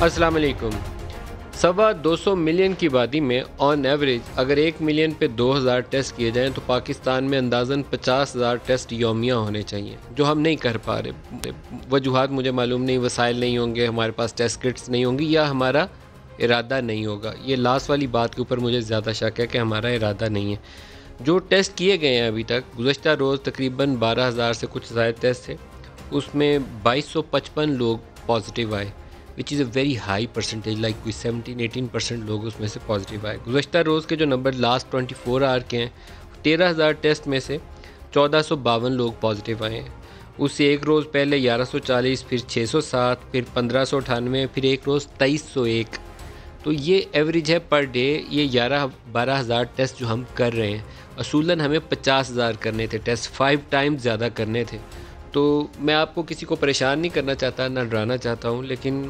السلام علیکم. 250 ملین کی آبادی میں آن ایوریج اگر 1 ملین پہ 2000 ٹیسٹ کیے جائیں تو پاکستان میں اندازاً 50,000 ٹیسٹ یومیہ ہونے چاہیے، جو ہم نہیں کر پا رہے. وجوہات مجھے معلوم نہیں، وسائل نہیں ہوں گے، ہمارے پاس ٹیسٹ کٹس نہیں ہوں گی، یا ہمارا ارادہ نہیں ہوگا. یہ لاسٹ والی بات کے اوپر مجھے زیادہ شک ہے کہ ہمارا ارادہ نہیں ہے. جو ٹیسٹ کیے گئے ہیں ابھی تک، گزشتہ روز تقریباً 12,000 سے کچھ زائد ٹیسٹ تھے، اس میں 2255 لوگ پازیٹیو آئے، which is a very high percentage, like کوئی 17-18% لوگ اس میں سے پازیٹیو آئے. گزشتہ روز کے جو نمبر لاسٹ 24 آور کے ہیں، 13,000 ٹیسٹ میں سے 1452 لوگ پازیٹیو آئے ہیں. اس سے ایک روز پہلے 1140، پھر 607، پھر 1598، پھر ایک روز 2301. تو یہ ایوریج ہے پر ڈے. یہ 11-12 ہزار ٹیسٹ جو ہم کر رہے ہیں، اصولاً ہمیں 50,000 کرنے تھے ٹیسٹ، 5 ٹائمز زیادہ کرنے تھے. تو میں آپ کو کسی کو پریشان نہیں کرنا چاہتا، نہ ڈرانا چاہتا ہوں، لیکن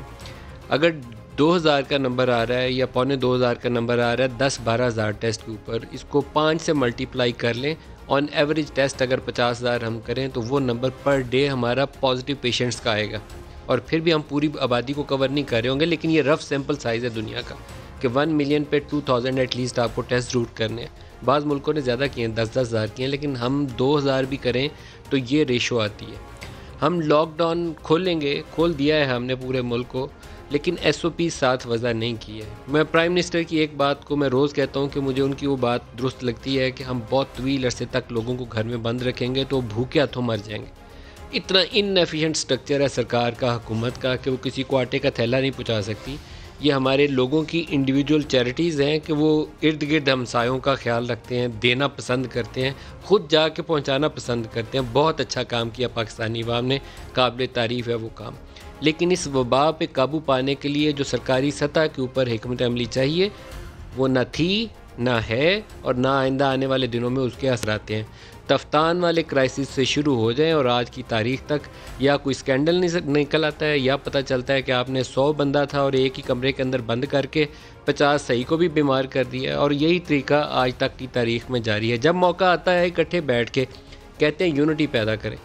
اگر 2,000 کا نمبر آ رہا ہے یا 2,500 کا نمبر آ رہا ہے 10-12 ہزار ٹیسٹ کے اوپر، اس کو 5 سے ملٹیپلائی کر لیں. آن ایوریج ٹیسٹ اگر 50,000 ہم کریں تو وہ نمبر پر ڈے ہمارا پازیٹیو پیشنٹس کا آئے گا. اور پھر بھی ہم پوری آبادی کو کور نہیں کر رہے ہوں گے، لیکن یہ رف سیمپل سائز ہے دنیا کا کہ 1 ملین پہ 2,000 ایٹ لیسٹ آپ کو ٹیسٹ ضرور کرنے ہیں. بعض ملکوں نے زیادہ کیے ہیں، 10-10 ہزار کیے ہیں، لیکن ہم 2,000 بھی کریں تو یہ ریشو آتی ہے. ہم لاک ڈاؤن کھولیں گے، کھول دیا ہے ہم نے پورے ملک کو، لیکن ایس او پی ساتھ وضع نہیں کی ہے. میں پرائم منسٹر کی ایک بات کو میں روز کہتا ہوں کہ مجھے ان کی وہ بات درست لگتی ہے کہ ہم بہت طویل عرصے تک لوگوں کو گھر میں بند رکھیں گے تو بھوکے ہاتھوں مر جائیں گے. اتنا ان ایفیشینٹ سٹرکچر ہے سرکار کا، حکومت کا، کہ وہ کسی کو آٹے کا تھیلا نہیں پہنچا سکتی. یہ ہمارے لوگوں کی انڈیویجول چیریٹیز ہیں کہ وہ ارد گرد ہمسایوں کا خیال رکھتے ہیں، دینا پسند کرتے ہیں، خود جا کے پہنچانا پسند کرتے ہیں. بہت اچھا کام کیا پاکستانی عوام نے، قابل تعریف ہے وہ کام. لیکن اس وبا پہ قابو پانے کے لیے جو سرکاری سطح کے اوپر حکمت عملی چاہیے، وہ نہ تھی، نہ ہے، اور نہ آئندہ آنے والے دنوں میں اس کے اثرات ہیں. تفتان والے کرائسس سے شروع ہو جائیں اور آج کی تاریخ تک یا کوئی سکینڈل نکل آتا ہے، یا پتہ چلتا ہے کہ آپ نے 100 بندہ تھا اور ایک ہی کمرے کے اندر بند کر کے 50 صحیح کو بھی بیمار کر دیا ہے. اور یہی طریقہ آج تک کی تاریخ میں جاری ہے. جب موقع آتا ہے اکٹھے بیٹھ کے کہتے ہیں یونٹی پیدا کریں.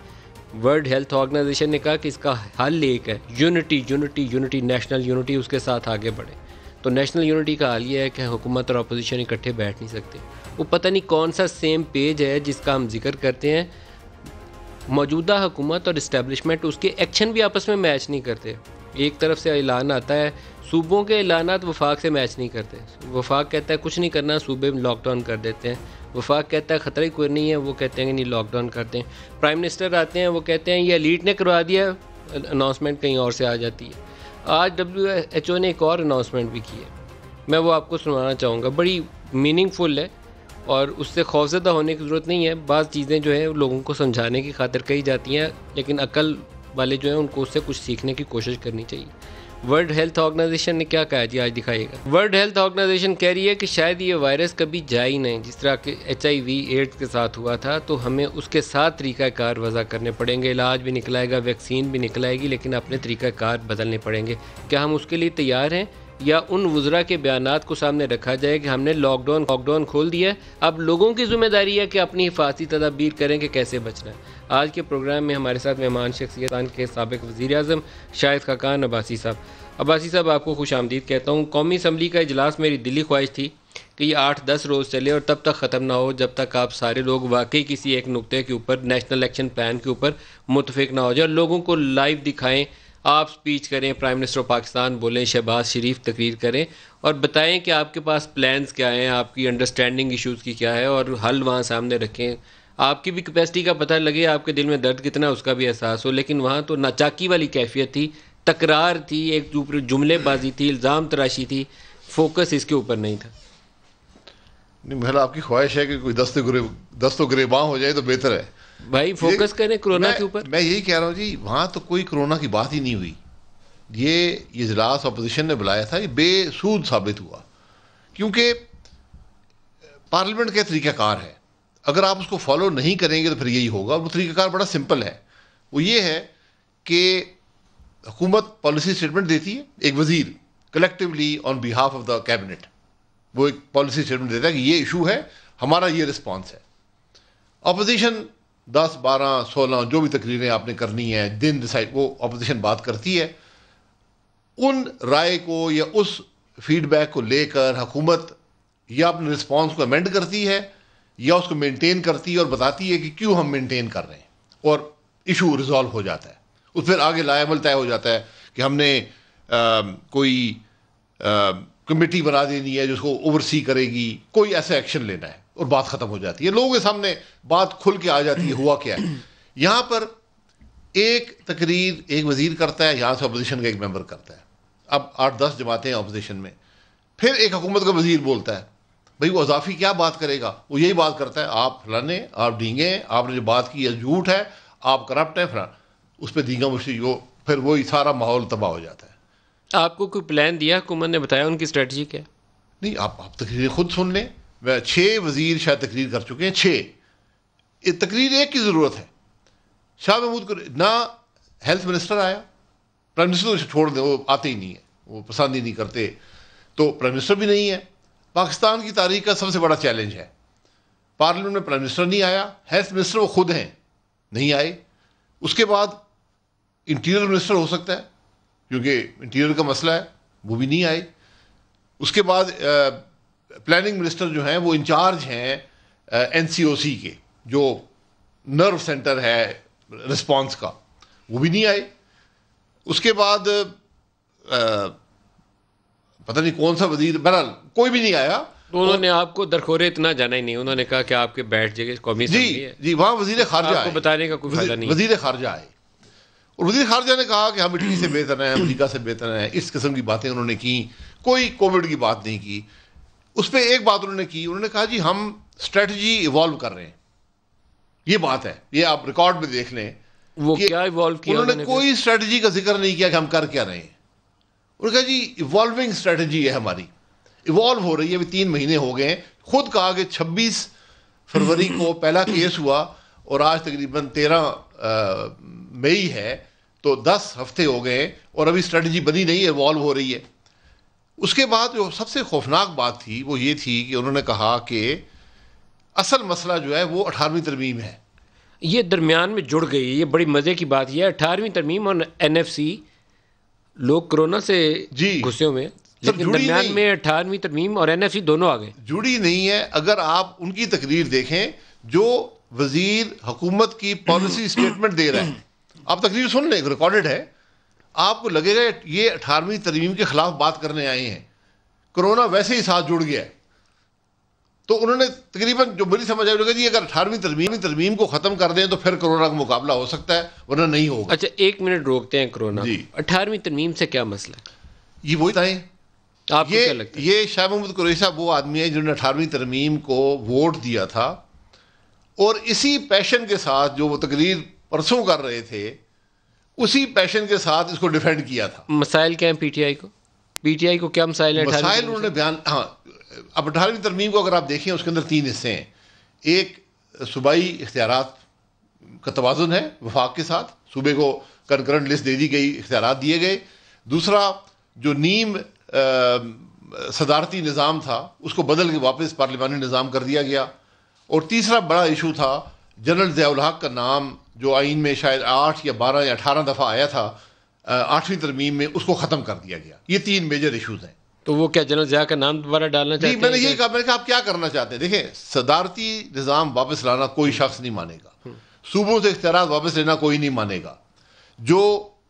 ورلڈ ہیلتھ آرگنائزیشن نے کہا کہ اس کا حل ایک ہے، unity unity unity, national unity, اس کے ساتھ آگے بڑھیں. تو نیشنل یونٹی کا حال یہ ہے کہ حکومت اور اپوزیشن اکٹھے بیٹھ نہیں سکتے. وہ پتہ نہیں کون سا سیم پیج ہے جس کا ہم ذکر کرتے ہیں. موجودہ حکومت اور اسٹیبلشمنٹ اس کے ایکشن بھی آپس میں میچ نہیں کرتے. ایک طرف سے اعلان آتا ہے، صوبوں کے اعلانات وفاق سے میچ نہیں کرتے. وفاق کہتا ہے کچھ نہیں کرنا، صوبے میں لاک ڈاؤن کر دیتے ہیں. وفاق کہتا ہے خطرہ ہی کوئی نہیں ہے، وہ کہتے ہیں کہ نہیں لاک ڈاؤن کرتے ہیں. پرائم منسٹر آتے ہیں، وہ کہتے ہیں یہ ایلیٹ نے کروا دیا، اناؤنسمنٹ کہیں اور سے آ جاتی ہے. آج WHO نے ایک اور اناؤنسمنٹ بھی کی ہے، میں وہ آپ کو سنوانا چاہوں گا. بڑی میننگ فل ہے اور اس سے خوفزدہ ہونے کی ضرورت نہیں ہے. بعض چیزیں جو ہیں لوگوں کو سمجھانے کی خاطر کہی جاتی ہیں، لیکن عقل والے جو ہیں ان کو اس سے کچھ سیکھنے کی کوشش کرنی چاہیے. ورلڈ ہیلتھ آرگنائزیشن نے کیا کہا جی، آج دکھائیے گا. ورلڈ ہیلتھ آرگنائزیشن کہہ رہی ہے کہ شاید یہ وائرس کبھی جائے ہی نہیں. جس طرح کہ HIV ایڈز کے ساتھ ہوا تھا، تو ہمیں اس کے ساتھ طریقہ کار وضع کرنے پڑیں گے. علاج بھی نکلائے گا، ویکسین بھی نکلائے گی، لیکن اپنے طریقہ کار بدلنے پڑیں گے. کیا ہم اس کے لیے تیار ہیں، یا ان وزراء کے بیانات کو سامنے رکھا جائے کہ ہم نے لاک ڈاؤن کھول دیا ہے، اب لوگوں کی ذمہ داری ہے کہ اپنی حفاظتی تدابیر کریں کہ کیسے بچنا ہے. آج کے پروگرام میں ہمارے ساتھ مہمان شخصیت کے سابق وزیر اعظم شاہد خاقان عباسی صاحب. عباسی صاحب آپ کو خوش آمدید کہتا ہوں. قومی اسمبلی کا اجلاس میری دلی خواہش تھی کہ یہ 8-10 روز چلے اور تب تک ختم نہ ہو جب تک آپ سارے لوگ واقعی کسی ایک نقطے کے اوپر، نیشنل ایکشن پلان کے اوپر متفق نہ ہو جائے، اور لوگوں کو لائیو دکھائیں، آپ سپیچ کریں، پرائم منسٹر آف پاکستان بولیں، شہباز شریف تقریر کریں اور بتائیں کہ آپ کے پاس پلانز کیا ہیں، آپ کی انڈرسٹینڈنگ ایشوز کی کیا ہے، اور حل وہاں سامنے رکھیں. آپ کی بھی کیپیسٹی کا پتہ لگے، آپ کے دل میں درد کتنا اس کا بھی احساس ہو. لیکن وہاں تو ناچاکی والی کیفیت تھی، تکرار تھی، ایک دوسرے جملے بازی تھی، الزام تراشی تھی، فوکس اس کے اوپر نہیں تھا. نہیں، محل آپ کی خواہش ہے کہ کوئی دست و گریباں ہو جائے تو بہتر ہے. بھائی فوکس کریں کرونا کے اوپر. میں یہی کہہ رہا ہوں جی، وہاں تو کوئی کرونا کی بات ہی نہیں ہوئی. یہ اجلاس اپوزیشن نے بلایا تھا، یہ بے سود ثابت ہوا، کیونکہ پارلیمنٹ کا طریقہ کار ہے. اگر آپ اس کو فالو نہیں کریں گے تو پھر یہی ہوگا. وہ طریقہ کار بڑا سمپل ہے. وہ یہ ہے کہ حکومت پالیسی اسٹیٹمنٹ دیتی ہے، ایک وزیر collectively on behalf of the cabinet وہ ایک پالیسی اسٹیٹمنٹ دیتا ہے کہ یہ ایشو ہے، ہمارا یہ رسپانس ہے. اپوزیشن 10 12 16 جو بھی تقریریں آپ نے کرنی ہے، دن ڈیسائڈ، وہ اپوزیشن بات کرتی ہے. ان رائے کو یا اس فیڈ بیک کو لے کر حکومت یا اپنے رسپانس کو امینڈ کرتی ہے یا اس کو مینٹین کرتی ہے اور بتاتی ہے کہ کیوں ہم مینٹین کر رہے ہیں، اور ایشو ریزالو ہو جاتا ہے. اس پھر آگے لائے عمل طے ہو جاتا ہے کہ ہم نے کوئی کمیٹی بنا دینی ہے جو اس کو اوورسی کرے گی، کوئی ایسا ایکشن لینا ہے، اور بات ختم ہو جاتی ہے. لوگوں کے سامنے بات کھل کے آ جاتی ہے ہوا کیا ہے. یہاں پر ایک تقریر ایک وزیر کرتا ہے، یہاں سے اپوزیشن کا ایک ممبر کرتا ہے. اب 8-10 جماعتیں ہیں اپوزیشن میں، پھر ایک حکومت کا وزیر بولتا ہے. بھئی وہ اضافی کیا بات کرے گا؟ وہ یہی بات کرتا ہے، آپ فلانے، آپ ڈینگے ہیں، آپ نے جو بات کی ہے جھوٹ ہے، آپ کرپٹ ہیں فلاں. اس پہ دیگا مشری، وہ پھر وہی سارا ماحول تباہ ہو جاتا ہے. آپ کو کوئی پلان دیا حکومت نے، بتایا ان کی اسٹریٹجی کیا؟ نہیں، آپ تقریر خود سن لیں. 6 وزیر شاید تقریر کر چکے ہیں، 6. تقریر ایک کی ضرورت ہے. شاہ محمود کو نہ ہیلتھ منسٹر آیا، پرائم منسٹر کو چھوڑ دیں، وہ آتے ہی نہیں ہیں، وہ پسند ہی نہیں کرتے. تو پرائم منسٹر بھی نہیں ہے. پاکستان کی تاریخ کا سب سے بڑا چیلنج ہے. پارلیمنٹ میں پرائم منسٹر نہیں آیا، ہیلتھ منسٹر وہ خود ہیں، نہیں آئے. اس کے بعد انٹیریئر منسٹر ہو سکتا ہے کیونکہ انٹیریئر کا مسئلہ ہے، وہ بھی نہیں آئے. اس کے بعد پلاننگ منسٹر جو ہیں وہ انچارج ہیں NCOC کے، جو نرو سینٹر ہے رسپانس کا، وہ بھی نہیں آئے. اس کے بعد پتہ نہیں کون سا وزیر، بہرحال کوئی بھی نہیں آیا. تو انہوں نے آپ کو درخورے اتنا جانا ہی نہیں، انہوں نے کہا کہ آپ کے بیٹھ جگہ قومی اسمبلی ہے. جی وہاں وزیر خارجہ آپ کو بتانے کا کوئی فائدہ نہیں. وزیر خارجہ آئے، اور وزیر خارجہ نے کہا کہ ہم اٹلی سے بہتر ہیں، امریکہ سے بہتر ہیں. اس قسم کی باتیں انہوں نے کی. کوئی کووڈ کی بات نہیں کی. اس پہ ایک بات انہوں نے کی، انہوں نے کہا جی ہم اسٹریٹجی ایوالو کر رہے ہیں. یہ بات ہے، یہ آپ ریکارڈ میں دیکھ لیں. وہ کیا ایوالو کیا انہوں نے کوئی اسٹریٹجی کا ذکر نہیں کیا کہ ہم کر کیا رہے ہیں. انہوں نے کہا جی ایوالونگ اسٹریٹجی ہے ہماری، ایوالو ہو رہی ہے. ابھی 3 مہینے ہو گئے ہیں. خود کہا کہ 26 فروری کو پہلا کیس ہوا اور آج تقریباً 13 مئی ہے، تو 10 ہفتے ہو گئے اور ابھی اسٹریٹجی بنی نہیں ہے، ایوالو ہو رہی ہے. اس کے بعد جو سب سے خوفناک بات تھی وہ یہ تھی کہ انہوں نے کہا کہ اصل مسئلہ جو ہے وہ 18ویں ترمیم ہے. یہ درمیان میں جڑ گئی. یہ بڑی مزے کی بات یہ ہے، 18ویں ترمیم اور NFC. لوگ کرونا سے گھسے ہوئے، لیکن درمیان میں 18ویں ترمیم اور NFC دونوں آ گئے. جڑی نہیں ہے. اگر آپ ان کی تقریر دیکھیں جو وزیر حکومت کی پالیسی اسٹیٹمنٹ دے رہے ہیں، آپ تقریر سن لیں، ریکارڈڈ ہے، آپ کو لگے گا یہ 18ویں ترمیم کے خلاف بات کرنے آئے ہیں. کرونا ویسے ہی ساتھ جڑ گیا ہے. تو انہوں نے تقریباً جو بڑی سمجھ آئی جی اگر 18ویں ترمیم کو ختم کر دیں تو پھر کرونا کا مقابلہ ہو سکتا ہے، ورنہ نہیں ہوگا. اچھا 1 منٹ روکتے ہیں کرونا. 18ویں ترمیم سے کیا مسئلہ ہے؟ یہ وہی بتائیں. آپ کو کیا لگتا ہے؟ یہ شاہ محمود قریشی صاحب وہ آدمی ہے جنہوں نے 18ویں ترمیم کو ووٹ دیا تھا، اور اسی پیشن کے ساتھ جو وہ تقریر پرسوں کر رہے تھے، اسی پیشن کے ساتھ اس کو ڈیفینڈ کیا تھا. مسائل کیا ہیں پی ٹی آئی کو کیا مسائل ہیں؟ مسائل انہوں نے بیان، ہاں اب 18ویں ترمیم کو اگر آپ دیکھیں اس کے اندر 3 حصے ہیں. ایک صوبائی اختیارات کا توازن ہے وفاق کے ساتھ، صوبے کو کنکرنٹ لسٹ دے دی گئی، اختیارات دیے گئے. دوسرا جو نیم صدارتی نظام تھا اس کو بدل کے واپس پارلیمانی نظام کر دیا گیا. اور تیسرا بڑا ایشو تھا جنرل ضیاء الحق کا نام جو آئین میں شاید 8 یا 12 یا 18 دفعہ آیا تھا 8ویں ترمیم میں، اس کو ختم کر دیا گیا. یہ 3 میجر ایشوز ہیں. تو وہ کیا جنرل ضیاء کا نام دوبارہ ڈالنا چاہتے ہیں؟ میں نے یہ کہا، میں نے کہا آپ کیا کرنا چاہتے ہیں؟ دیکھیں صدارتی نظام واپس لانا کوئی شخص نہیں مانے گا، صوبوں سے اختیارات واپس لینا کوئی نہیں مانے گا. جو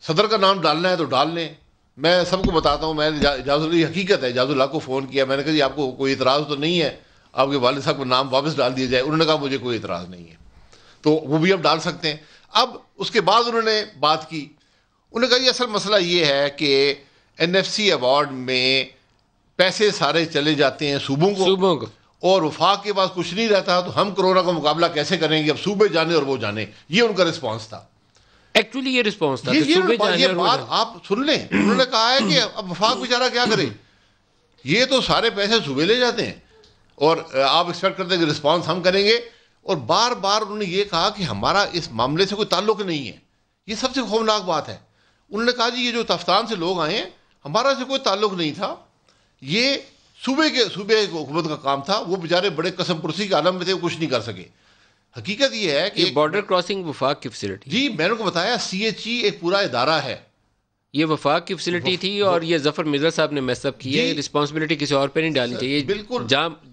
صدر کا نام ڈالنا ہے تو ڈال لیں. میں سب کو بتاتا ہوں، میں اجاز اللہ، حقیقت ہے، اجاز اللہ کو فون کیا، میں نے کہا جی آپ کو کوئی اعتراض تو نہیں ہے آپ کے والد صاحب کا نام واپس ڈال دیا جائے؟ انہوں نے کہا مجھے کوئی اعتراض نہیں ہے. تو وہ بھی اب ڈال سکتے ہیں. اب اس کے بعد انہوں نے بات کی، انہوں نے کہا یہ اصل مسئلہ یہ ہے کہ NFC ایوارڈ میں پیسے سارے چلے جاتے ہیں صوبوں کو، اور وفاق کے پاس کچھ نہیں رہتا، تو ہم کرونا کا مقابلہ کیسے کریں گے؟ اب صوبے جانے اور وہ جانے. یہ ان کا رسپانس تھا. ایکچولی یہ رسپانس تھا. یہ بات آپ سن لیں. انہوں نے کہا ہے کہ اب وفاق بیچارہ کیا کرے، یہ تو سارے پیسے صوبے لے جاتے ہیں، اور آپ ایکسپیکٹ کرتے ہیں کہ رسپانس ہم کریں گے. اور بار بار انہوں نے یہ کہا کہ ہمارا اس معاملے سے کوئی تعلق نہیں ہے. یہ سب سے خوفناک بات ہے. انہوں نے کہا جی یہ جو تفتان سے لوگ آئے ہیں ہمارا اسے کوئی تعلق نہیں تھا، یہ صوبے حکومت کا کام تھا. وہ بیچارے بڑے قسم پرسی کے عالم میں تھے، وہ کچھ نہیں کر سکے. حقیقت یہ ہے کہ بارڈر کراسنگ وفاق کی فیسلٹی، جی میں نے کو بتایا CHE ایک پورا ادارہ ہے یہ وفاق کی فیسلٹی تھی اور یہ ظفر مرزا صاحب نے میس اپ کیا ہے. رسپانسبلٹی کسی اور پہ نہیں ڈالنی چاہیے. بالکل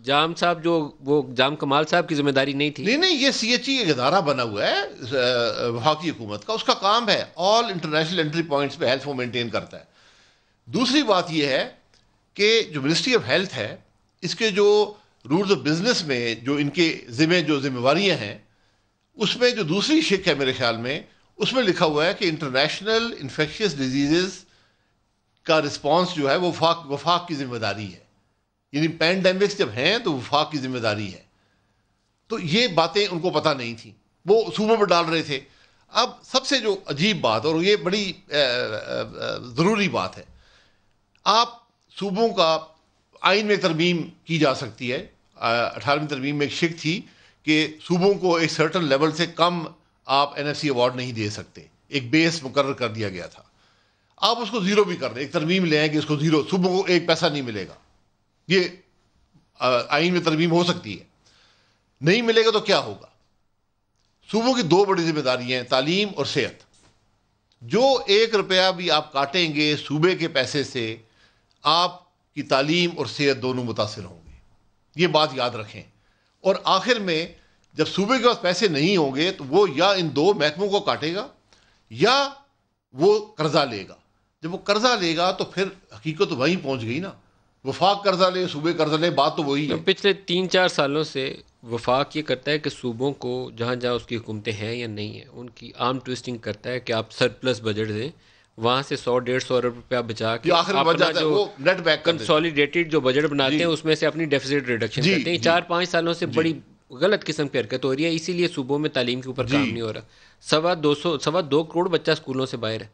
جام صاحب جو وہ جام کمال صاحب کی ذمہ داری نہیں تھی. نہیں یہ سی ایچ ای ایک ادارہ بنا ہوا ہے وفاقی حکومت کا, اس کا کام ہے آل انٹرنیشنل انٹری پوائنٹس پہ ہیلتھ وہ مینٹین کرتا ہے. دوسری بات یہ ہے کہ جو منسٹری آف ہیلتھ ہے اس کے جو رولز آف بزنس میں جو ان کے ذمہ داریاں ہیں اس میں جو دوسری شق ہے میرے خیال میں اس میں لکھا ہوا ہے کہ انٹرنیشنل انفیکشس ڈیزیزز کا رسپانس جو ہے وہ وفاق کی ذمہ داری ہے. یعنی پینڈیمکس جب ہیں تو وفاق کی ذمہ داری ہے. تو یہ باتیں ان کو پتہ نہیں تھیں, وہ صوبوں پر ڈال رہے تھے. اب سب سے جو عجیب بات اور یہ بڑی ضروری بات ہے, آپ صوبوں کا آئین میں ترمیم کی جا سکتی ہے. 18ویں ترمیم میں ایک شق تھی کہ صوبوں کو ایک سرٹن لیول سے کم آپ این ایف سی ایوارڈ نہیں دے سکتے, ایک بیس مقرر کر دیا گیا تھا. آپ اس کو زیرو بھی کر دیں, ایک ترمیم لے آئیں کہ اس کو زیرو, صوبوں کو ایک پیسہ نہیں ملے گا. یہ آئین میں ترمیم ہو سکتی ہے. نہیں ملے گا تو کیا ہوگا؟ صوبوں کی دو بڑی ذمہ داریاں ہیں, تعلیم اور صحت. جو 1 روپیہ بھی آپ کاٹیں گے صوبے کے پیسے سے, آپ کی تعلیم اور صحت دونوں متاثر ہوں گے. یہ بات یاد رکھیں. اور آخر میں جب صوبے کے پاس پیسے نہیں ہوں گے تو وہ یا ان دو محکموں کو کاٹے گا یا وہ قرضہ لے گا. جب وہ قرضہ لے گا تو پھر حقیقت وہیں پہنچ گئی نا. وفاق قرضہ لے, صوبے قرضہ لے, بات تو وہی ہے. پچھلے 3-4 سالوں سے وفاق یہ کرتا ہے کہ صوبوں کو جہاں جہاں اس کی حکومتیں ہیں یا نہیں ہیں ان کی آرم ٹویسٹنگ کرتا ہے کہ آپ سرپلس بجٹ دیں, وہاں سے 100-150 ارب روپیہ بچا کے اپنا جو کنسولیڈیٹڈ جو بجٹ بناتے ہیں اس میں سے اپنی ڈیفیسٹ ریڈکشن کرتے ہیں. 4-5 سالوں سے بڑی غلط قسم کی حرکت ہو رہی ہے. اسی لیے صوبوں میں تعلیم کے اوپر کام نہیں ہو رہا. 2.25 کروڑ بچہ اسکولوں سے باہر ہے.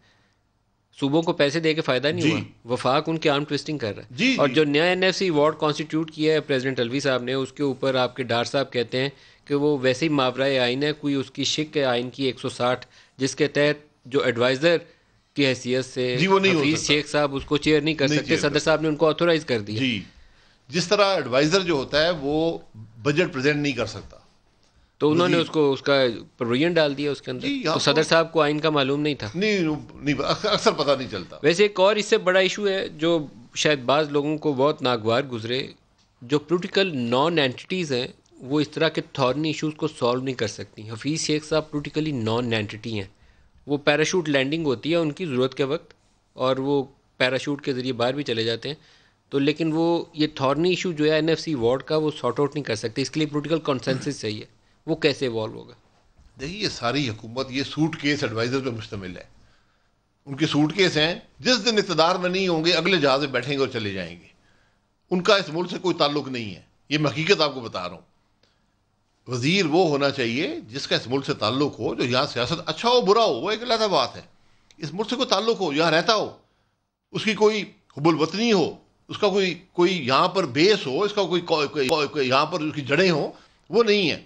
صوبوں کو پیسے دے کے فائدہ نہیں ہوا. وفاق ان کی آرم ٹویسٹنگ کر رہا ہے. اور جو نیا N F C award constitute کیا ہے پریزیڈنٹ الوی صاحب نے, اس کے اوپر آپ کے ڈار صاحب کہتے ہیں کہ وہ ویسے ہی ماورائے آئین ہے, کوئی اس کی شق ہے آئین کی 160 جس کے تحت جو ایڈوائزر کی حیثیت سے حفیظ شیخ صاحب اس کو چیئر نہیں کر سکتے. صدر صاحب نے ان کو آتھورائز کر دیا. جس طرح ایڈوائزر جو ہوتا ہے وہ بجٹ پریزنٹ نہیں کر سکتا, تو انہوں نے اس کو اس کا پروویژن ڈال دیا اس کے اندر. تو صدر صاحب کو آئین کا معلوم نہیں تھا. نہیں اکثر پتہ نہیں چلتا. ویسے ایک اور اس سے بڑا ایشو ہے جو شاید بعض لوگوں کو بہت ناگوار گزرے, جو پولیٹیکل نان اینٹیز ہیں وہ اس طرح کے تھورنی ایشوز کو سالو نہیں کر سکتی. حفیظ شیخ صاحب پولیٹیکلی نان اینٹی ہیں. وہ پیراشوٹ لینڈنگ ہوتی ہے ان کی ضرورت کے وقت اور وہ پیراشوٹ کے ذریعے باہر بھی چلے جاتے ہیں. تو لیکن وہ یہ تھورنی ایشو جو ہے این ایف سی وارڈ کا وہ سارٹ آؤٹ نہیں کر سکتے. اس کے لیے پولیٹیکل کنسنسس چاہیے. وہ کیسے ایوالو ہوگا؟ دیکھیے یہ ساری حکومت یہ سوٹ کیس ایڈوائزر پہ مشتمل ہے. ان کے سوٹ کیس ہیں, جس دن اقتدار میں نہیں ہوں گے اگلے جہاز میں بیٹھیں گے اور چلے جائیں گے. ان کا اس ملک سے کوئی تعلق نہیں ہے. یہ میں حقیقت آپ کو بتا رہا ہوں. وزیر وہ ہونا چاہیے جس کا اس ملک سے تعلق ہو, جو یہاں سیاست اچھا ہو برا ہو وہ ایک علیحدہ بات ہے. اس ملک سے کوئی تعلق ہو, یہاں رہتا ہو, اس کی کوئی حب الوطنی ہو, اس کا کوئی یہاں پر بیس ہو, اس کا کوئی یہاں پر اس کی جڑیں ہوں, وہ نہیں ہے.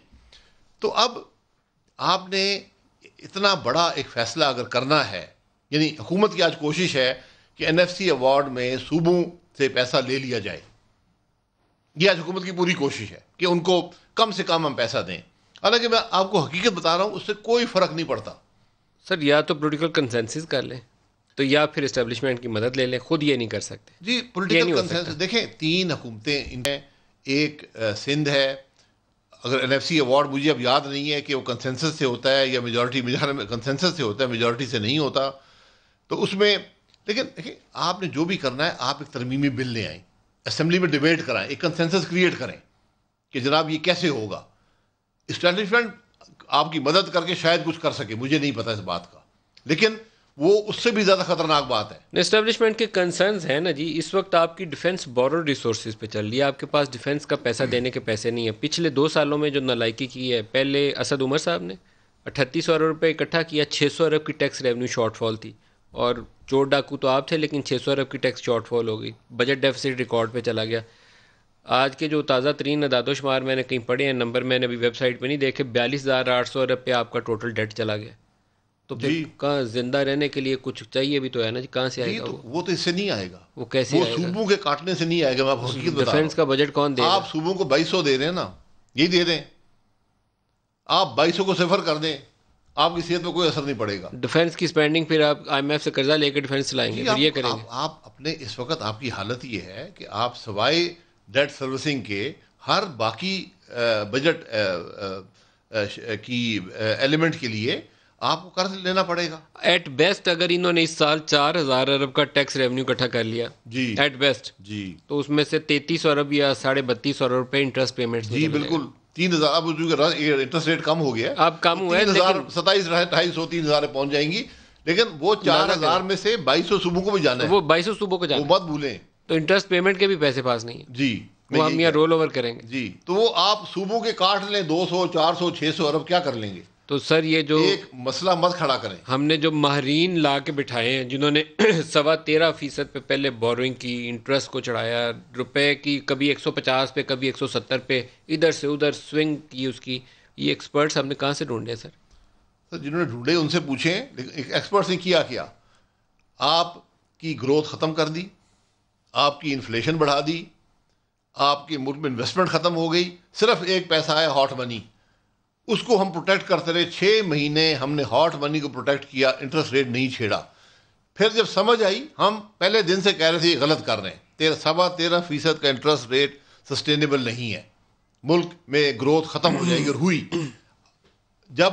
تو اب آپ نے اتنا بڑا ایک فیصلہ اگر کرنا ہے, یعنی حکومت کی آج کوشش ہے کہ این ایف سی ایوارڈ میں صوبوں سے پیسہ لے لیا جائے. یہ آج حکومت کی پوری کوشش ہے کہ ان کو کم سے کم ہم پیسہ دیں. حالانکہ میں آپ کو حقیقت بتا رہا ہوں اس سے کوئی فرق نہیں پڑتا. سر یا تو پولیٹیکل کنسنسس کر لیں تو یا پھر اسٹیبلشمنٹ کی مدد لے لیں, خود یہ نہیں کر سکتے. جی پولیٹیکل کنسنسس دیکھیں 3 حکومتیں ان میں, ایک سندھ ہے. اگر این ایف سی ایوارڈ مجھے اب یاد نہیں ہے کہ وہ کنسنسس سے ہوتا ہے یا میجورٹی کنسنسس سے ہوتا ہے, میجورٹی سے نہیں ہوتا. تو اس میں لیکن دیکھیں آپ نے جو بھی کرنا ہے آپ ایک ترمیمی بل لے آئیں, اسمبلی میں ڈیبیٹ کرائیں, ایک کنسنسس کریٹ کریں کہ جناب یہ کیسے ہوگا. اسٹیبلشمنٹ آپ کی مدد کر کے شاید کچھ کر سکے, مجھے نہیں پتا اس بات کا, لیکن وہ اس سے بھی زیادہ خطرناک بات ہے. اسٹیبلشمنٹ کے کنسرنز ہیں نا جی. اس وقت آپ کی ڈیفنس بورڈ ریسورسز پہ چل رہی ہے, آپ کے پاس ڈیفنس کا پیسہ دینے کے پیسے نہیں ہیں. پچھلے 2 سالوں میں جو نالائکی کی ہے, پہلے اسد عمر صاحب نے 3800 ارب روپے اکٹھا کیا, 600 ارب کی ٹیکس ریونیو شارٹ فال تھی, اور چور ڈاکو تو آپ تھے لیکن 600 ارب کی ٹیکس شارٹ فال ہو گئی. بجٹ ڈیفیسٹ ریکارڈ پہ چلا گیا. آج کے جو تازہ ترین اعداد و شمار میں نے کہیں پڑھے ہیں, نمبر میں نے ابھی ویب سائٹ پہ نہیں دیکھے, 42,800 ارب پہ آپ کا ٹوٹل ڈیٹ چلا گیا. تو پھر کہاں زندہ رہنے کے لیے کچھ چاہیے بھی تو ہے نا جی, کہاں سے آئے گا وہ؟ تو اس سے نہیں آئے گا. وہ کیسے آئے گا؟ صوبوں کے کاٹنے سے نہیں آئے گا. میں آپ کو حقیقت بتا رہا ہوں. ڈیفنس کا بجٹ کون دے گا؟ آپ صوبوں کو 2200 دے رہے ہیں نا, یہی دے دیں. آپ 2200 کو صفر کر دیں, آپ کی صحت پہ کوئی اثر نہیں پڑے گا. ڈیفینس کی اسپینڈنگ پھر آپ آئی ایم ایف سے قرضہ لے کے ڈیفینس چلائیں گے, پھر یہ کریں گے. آپ اپنے اس وقت آپ کی حالت یہ ہے کہ آپ سوائے ڈیٹ سروسنگ کے ہر باقی بجٹ کی ایلیمنٹ کے لیے آپ کو قرض لینا پڑے گا. ایٹ بیسٹ اگر انہوں نے اس سال 4,000 ارب کا ٹیکس ریونیو اکٹھا کر لیا, جی ایٹ بیسٹ, جی, تو اس میں سے 3300 ارب یا 3250 ارب روپے انٹرسٹ پیمنٹ. جی بالکل. 3,000 اب انٹرسٹ ریٹ کم ہو گیا, اب کم ہوا ہے, 27,250 3,000 پہنچ جائیں گی, لیکن وہ 4,000 میں سے 2,200 صوبوں کو بھی جانا ہے, وہ 2,200 صوبوں کو جانا ہے, وہ مت بھولیں. تو انٹرسٹ پیمنٹ کے بھی پیسے پاس نہیں ہیں. جی, وہ ہم یہاں رول اوور کریں گے. جی, تو وہ آپ صوبوں کے کاٹ لیں 200 400 600 ارب کیا کر لیں گے. تو سر یہ جو ایک مسئلہ مت کھڑا کریں. ہم نے جو ماہرین لا کے بٹھائے ہیں جنہوں نے 13.25% پہ پہلے بورنگ کی, انٹرسٹ کو چڑھایا, روپے کی کبھی 150 پہ کبھی 170 پہ ادھر سے ادھر سوئنگ کی اس کی, یہ ایکسپرٹس ہم نے کہاں سے ڈھونڈے سر؟ سر جنہوں نے ڈھونڈے ان سے پوچھیں. ایکسپرٹس نے کیا آپ کی گروتھ ختم کر دی, آپ کی انفلیشن بڑھا دی, آپ کے ملک میں انویسٹمنٹ ختم ہو گئی, صرف ایک پیسہ ہے ہاٹ منی, اس کو ہم پروٹیکٹ کرتے رہے 6 مہینے, ہم نے ہاٹ منی کو پروٹیکٹ کیا, انٹرسٹ ریٹ نہیں چھیڑا. پھر جب سمجھ آئی, ہم پہلے دن سے کہہ رہے تھے یہ غلط کر رہے ہیں, 13.5% کا انٹرسٹ ریٹ سسٹینیبل نہیں ہے, ملک میں گروتھ ختم ہو جائے گی, اور ہوئی. جب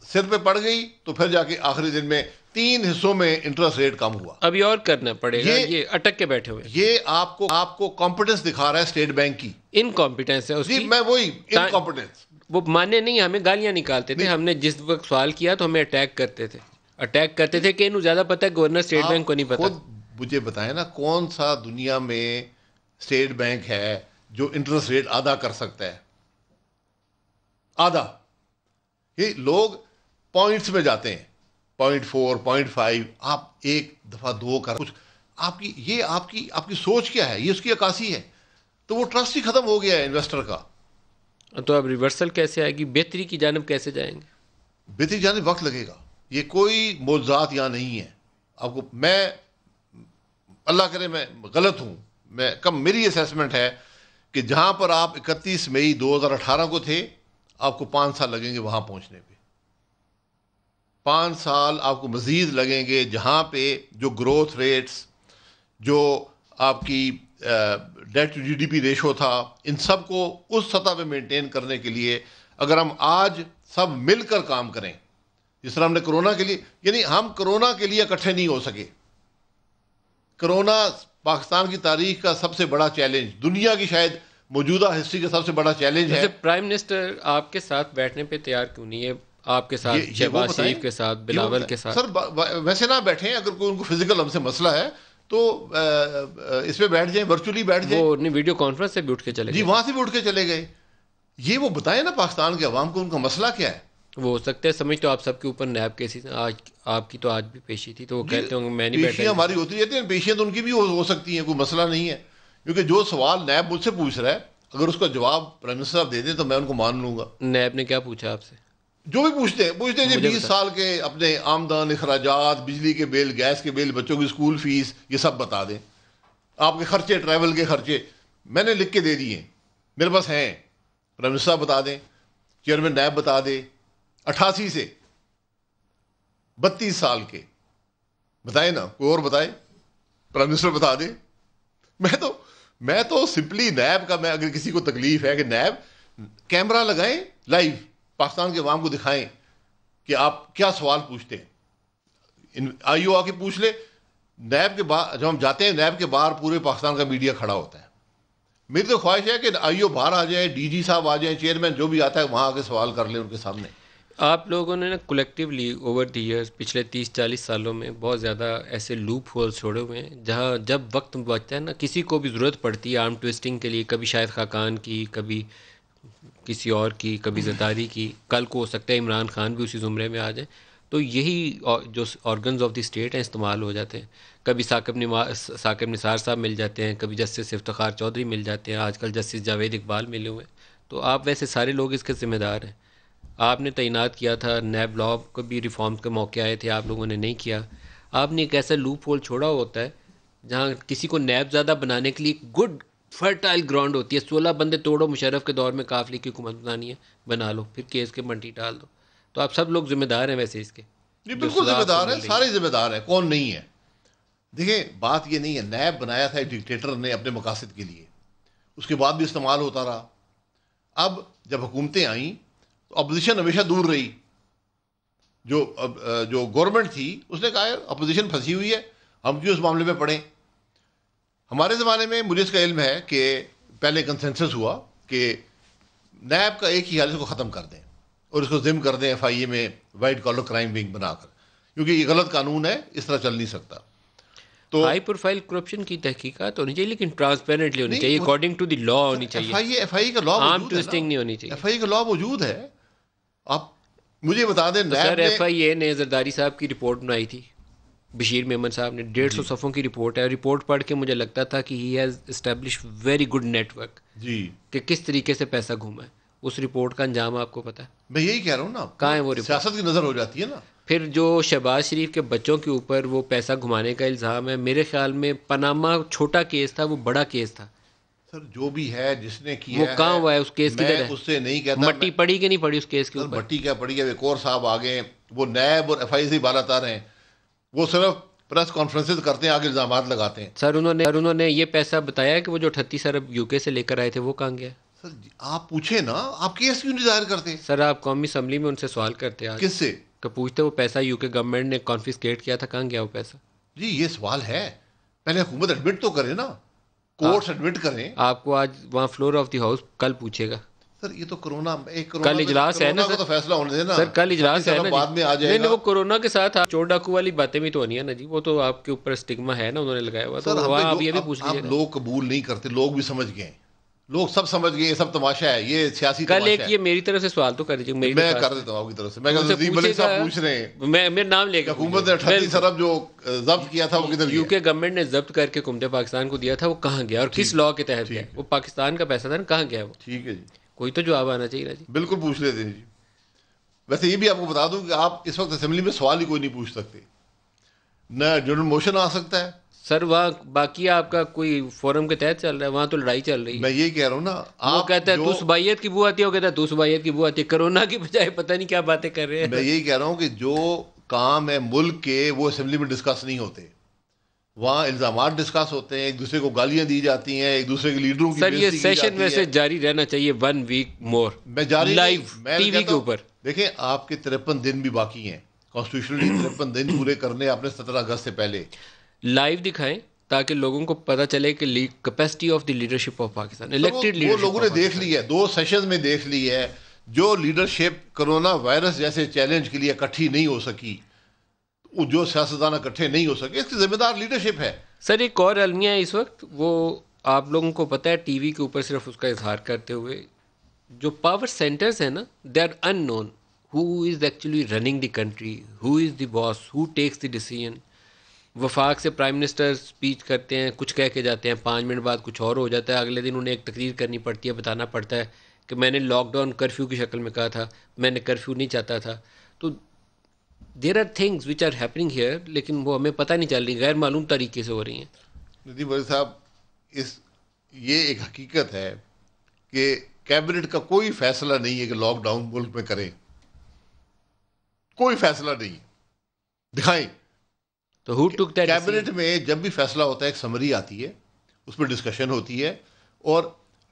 سر پہ پڑ گئی تو پھر جا کے آخری دن میں 3 حصوں میں انٹرسٹ ریٹ کم ہوا. ابھی اور کرنا پڑے گا, یہ اٹک کے بیٹھے ہوئے. یہ آپ کو کمپیٹنس دکھا رہا ہے اسٹیٹ بینک کی, انکمپیٹنس ہے اس کی. جی میں وہی انکمپیٹنس, وہ مانے نہیں, ہمیں گالیاں نکالتے تھے, ہم نے جس وقت سوال کیا تو ہمیں اٹیک کرتے تھے کہ انہوں زیادہ پتہ ہے, گورنر اسٹیٹ بینک کو نہیں پتہ. خود مجھے بتائیں نا, کون سا دنیا میں اسٹیٹ بینک ہے جو انٹرسٹ ریٹ آدھا کر سکتا ہے؟ آدھا. یہ لوگ پوائنٹس میں جاتے ہیں, 0.4 0.5, آپ ایک دفعہ 2 کر کچھ, آپ کی سوچ کیا ہے, یہ اس کی عکاسی ہے. تو وہ ٹرسٹ ہی ختم ہو گیا ہے انویسٹر کا. تو اب ریورسل کیسے آئے گی, بہتری کی جانب کیسے جائیں گے؟ بہتری جانب وقت لگے گا, یہ کوئی معجزات یہاں نہیں ہے. آپ کو میں اللہ کرے میں غلط ہوں, میری اسیسمنٹ ہے کہ جہاں پر آپ 31 مئی 2018 کو تھے, آپ کو 5 سال لگیں گے وہاں پہنچنے پہ. 5 سال آپ کو مزید لگیں گے, جہاں پہ جو گروتھ ریٹس, جو آپ کی ڈیٹ ٹو جی ڈی پی ریشو تھا, ان سب کو اس سطح پہ مینٹین کرنے کے لیے اگر ہم آج سب مل کر کام کریں, جس طرح ہم نے کرونا کے لیے, یعنی ہم کرونا کے لیے اکٹھے نہیں ہو سکے. کرونا پاکستان کی تاریخ کا سب سے بڑا چیلنج, دنیا کی شاید موجودہ ہسٹری کا سب سے بڑا چیلنج ہے. پرائم منسٹر آپ کے ساتھ بیٹھنے پہ تیار کیوں نہیں ہے, آپ کے ساتھ شہباز شریف کے ساتھ, بلاول کے ساتھ؟ سر ویسے نہ بیٹھیں, اگر کوئی ان کو فزیکل ہم سے مسئلہ ہے تو اس پہ بیٹھ جائیں, ورچولی بیٹھ جائیں. وہ ویڈیو کانفرنس سے بھی اٹھ کے چلے گئے. جی وہاں سے بھی اٹھ کے چلے گئے. یہ وہ بتائیں نا پاکستان کے عوام کو ان کا مسئلہ کیا ہے. وہ ہو سکتا ہے سمجھ تو آپ سب کے اوپر نیب کیسز, آج آپ کی تو آج بھی پیشی تھی, تو وہ کہتے ہوں گے میں نہیں بیٹھا. پیشیاں ہماری ہوتی رہتی ہیں, پیشیاں تو ان کی بھی ہو سکتی ہیں, کوئی مسئلہ نہیں ہے. کیونکہ جو سوال نیب مجھ سے پوچھ رہا ہے, اگر اس کا جواب پرائم منسٹر صاحب دے دیں تو میں ان کو مان لوں گا. نیب نے کیا پوچھا آپ سے؟ جو بھی پوچھتے ہیں جی 20 سال کے اپنے آمدن, اخراجات, بجلی کے بل, گیس کے بل, بچوں کی اسکول فیس, یہ سب بتا دیں. آپ کے خرچے, ٹریول کے خرچے میں نے لکھ کے دے دیے, میرے پاس ہیں. پرائم منسٹر صاحب بتا دیں, چیئرمین نیب بتا دے, 88 سے 32 سال کے بتائیں نا, کوئی اور بتائے, پرائم منسٹر بتا دیں. میں تو سمپلی نیب کا, میں اگر کسی کو تکلیف ہے کہ نیب کیمرہ لگائیں, لائیو پاکستان کے عوام کو دکھائیں کہ آپ کیا سوال پوچھتے ہیں. آئی او آ کے پوچھ لے. نیب کے باہر جب ہم جاتے ہیں, نیب کے باہر پورے پاکستان کا میڈیا کھڑا ہوتا ہے. میری تو خواہش ہے کہ آئی او باہر آ جائیں, ڈی جی صاحب آ جائیں, چیئرمین جو بھی آتا ہے وہاں آ کے سوال کر لیں ان کے سامنے. آپ لوگوں نے نا کولیکٹیولی اوور دی ایئرس, پچھلے 30-40 سالوں میں بہت زیادہ ایسے لوپ ہولس چھوڑے ہوئے ہیں جہاں جب وقت بچتا ہے نا, کسی کو بھی ضرورت پڑتی ہے آرم ٹویسٹنگ کے لیے, کبھی شاہد خاقان کی, کبھی کسی اور کی, کبھی زرداری کی, کل کو ہو سکتا ہے عمران خان بھی اسی زمرے میں آ جائیں, تو یہی جو آرگنز آف دی اسٹیٹ ہیں استعمال ہو جاتے ہیں. کبھی ثاقب نثار صاحب مل جاتے ہیں, کبھی جسٹس افتخار چودھری مل جاتے ہیں, آج کل جسٹس جاوید اقبال ملے ہوئے ہیں. تو آپ ویسے سارے لوگ اس کے ذمہ دار ہیں. آپ نے تعینات کیا تھا, نیب لا کو بھی ریفارم کے موقع آئے تھے, آپ لوگوں نے نہیں کیا. آپ نے ایک ایسا لوپ ہول چھوڑا ہوتا ہے جہاں کسی کو نیب زیادہ بنانے کے لیے گڈ فرٹائل گراؤنڈ ہوتی ہے. 16 بندے توڑو, مشرف کے دور میں قافلے کی حکومت بنانی ہے, بنا لو, پھر کیس کے منٹی ڈال دو. تو آپ سب لوگ ذمہ دار ہیں ویسے اس کے. نہیں بالکل ذمہ دار ہیں, سارے ذمہ دار ہیں, کون نہیں ہے. دیکھیں بات یہ نہیں ہے, نیب بنایا تھا ایک ڈکٹیٹر نے اپنے مقاصد کے لیے, اس کے بعد بھی استعمال ہوتا رہا. اب جب حکومتیں آئیں تو اپوزیشن ہمیشہ دور رہی. جو گورنمنٹ تھی اس نے کہا اپوزیشن پھنسی ہوئی ہے, ہم کیوں اس معاملے میں پڑیں. ہمارے زمانے میں مجھے اس کا علم ہے کہ پہلے کنسنسس ہوا کہ نیب کا ایک ہی حال اس کو ختم کر دیں اور اس کو ضم کر دیں FIA میں وائٹ کالر کرائم ونگ بنا کر, کیونکہ یہ غلط قانون ہے, اس طرح چل نہیں سکتا. تو ہائی پروفائل کرپشن کی تحقیقات ہونی چاہیے, لیکن ٹرانسپیرنٹلی ہونی چاہیے, اکارڈنگ ٹو دی لا ہونی چاہیے. FIA کا لا عام ٹویسٹنگ نہیں ہونی چاہیے. FIA کا لا موجود ہے. آپ مجھے بتا دیں سر FIA نے زرداری صاحب کی رپورٹ بنائی تھی, بشیر میمن صاحب نے, 150 صفحوں کی رپورٹ ہے. رپورٹ پڑھ کے مجھے لگتا تھا کہ he has establish very good network, جی کہ کس طریقے سے پیسہ گھوما ہے. اس رپورٹ کا انجام آپ کو پتا ہے. میں یہی کہہ رہا ہوں نا, کہاں ہے وہ رپورٹ؟ سیاست کی نظر ہو جاتی ہے نا. پھر جو شہباز شریف کے بچوں کے اوپر وہ پیسہ گھمانے کا الزام ہے, میرے خیال میں پاناما چھوٹا کیس تھا, وہ بڑا کیس تھا. سر جو بھی ہے جس نے کیا وہ کہاں ہوا ہے, اس کیس کدھر ہے؟ اس سے نہیں کہتا مٹی پڑی کہ نہیں پڑی اس کیس کے اوپر. مٹی کیا پڑی ہے, ایک اور صاحب آگے وہ نیب اور FIA سے بالا تر ہیں, وہ صرف پریس کانفرنسز کرتے ہیں, آگے الزامات لگاتے ہیں. سر انہوں نے یہ پیسہ بتایا کہ وہ جو 38 ارب UK سے لے کر آئے تھے وہ کہاں گیا؟ سر آپ پوچھیں نا, آپ کیس کیوں نہیں دائر کرتے؟ سر آپ قومی اسمبلی میں ان سے سوال کرتے آج, کس سے کہ پوچھتے وہ پیسہ UK گورنمنٹ نے کانفiscate کیا تھا, کہاں گیا وہ پیسہ؟ جی یہ سوال ہے, پہلے حکومت ایڈمٹ تو کرے نا, کورٹس ایڈمٹ کریں. آپ کو آج وہاں فلور آف دی ہاؤس کل پوچھے گا. سر یہ تو کرونا کل اجلاس ہے نا سر, تو فیصلہ ہونے دینا سر, کل اجلاس ہے نا, بعد میں آ جائے گا. وہ کورونا کے ساتھ چور ڈاکو والی باتیں بھی تو ہونی ہے نا جی, وہ تو آپ کے اوپر اسٹگما ہے نا, انہوں نے لگایا ہوا. تو آپ یہ بھی پوچھ لیجیے. آپ لوگ قبول نہیں کرتے, لوگ بھی سمجھ گئے, لوگ سب سمجھ گئے, یہ سب تماشا ہے, یہ سیاسی کل ایک یہ میری طرف سے سوال تو کر دیجیے. میں کر دیتا ہوں آپ کی طرف سے. میں ملک صاحب پوچھ رہے ہیں, میں میرا نام لے کے حکومت نے 38 ارب جو ضبط کیا تھا وہ کدھر گیا؟ UK گورنمنٹ نے ضبط کر کے حکومت پاکستان کو دیا تھا, وہ کہاں گیا اور کس لا کے تحت گیا؟ وہ پاکستان کا پیسہ تھا نا, کہاں گیا وہ؟ ٹھیک ہے جی, کوئی تو جواب آنا چاہیے نا جی. بالکل پوچھ لیتے ہیں جی. ویسے یہ بھی آپ کو بتا دوں کہ آپ اس وقت اسمبلی میں سوال ہی کوئی نہیں پوچھ سکتے, نہ جنرل موشن آ سکتا ہے. سر وہاں باقی آپ کا کوئی فورم کے تحت چل رہا ہے, وہاں تو لڑائی چل رہی ہے. میں یہی کہہ رہا ہوں نا, وہ کہتا ہے تو صبائیت کی بو آتی ہے, وہ کہتا ہے تو صبائیت کی بو آتی ہے. کرونا کی بجائے پتہ نہیں کیا باتیں کر رہے ہیں. میں یہی کہہ رہا ہوں کہ جو کام ہے ملک کے وہ اسمبلی میں ڈسکس نہیں ہوتے, وہاں الزامات ڈسکس ہوتے ہیں, ایک دوسرے کو گالیاں دی جاتی ہیں, ایک دوسرے کے لیڈروں کی. سر یہ سیشن ویسے جاری رہنا چاہیے 1 ویک مور, میں جاری لائیو ٹی وی کے اوپر. دیکھیں آپ کے 53 دن بھی باقی ہیں, کانسٹیٹیوشنلی 53 دن پورے کرنے آپ نے 17 اگست سے پہلے. لائیو دکھائیں تاکہ لوگوں کو پتہ چلے کہ capacity of the leadership of Pakistan, elected leadership. وہ لوگوں نے دیکھ لی ہے, 2 سیشنز میں دیکھ لی ہے, جو لیڈرشپ کرونا وائرس جیسے چیلنج کے لیے اکٹھی نہیں ہو سکی, جو سیاستدان اکٹھے نہیں ہو سکے, اس کی ذمہ دار لیڈرشپ ہے. سر ایک اور المیہ ہے اس وقت, وہ آپ لوگوں کو پتہ ہے ٹی وی کے اوپر صرف اس کا اظہار کرتے ہوئے, جو پاور سینٹرز ہیں نا, they are unknown who is actually running the country, who is the boss, who takes the decision. وفاق سے پرائم منسٹر اسپیچ کرتے ہیں, کچھ کہہ کے جاتے ہیں, 5 منٹ بعد کچھ اور ہو جاتا ہے, اگلے دن انہیں ایک تقریر کرنی پڑتی ہے, بتانا پڑتا ہے کہ میں نے لاک ڈاؤن کرفیو کی شکل میں کہا تھا, میں نے کرفیو نہیں چاہتا تھا. تو there are things which are happening here, لیکن وہ ہمیں پتہ نہیں چل رہی, غیر معلوم طریقے سے ہو رہی ہیں. ندیم بھائی صاحب, یہ ایک حقیقت ہے کہ کیبنٹ کا کوئی فیصلہ نہیں ہے کہ لاک ڈاؤن ملک میں کریں, کوئی فیصلہ نہیں. دکھائیں تو who took that کیبنٹ میں جب بھی فیصلہ ہوتا ہے ایک سمری آتی ہے, اس میں ڈسکشن ہوتی ہے اور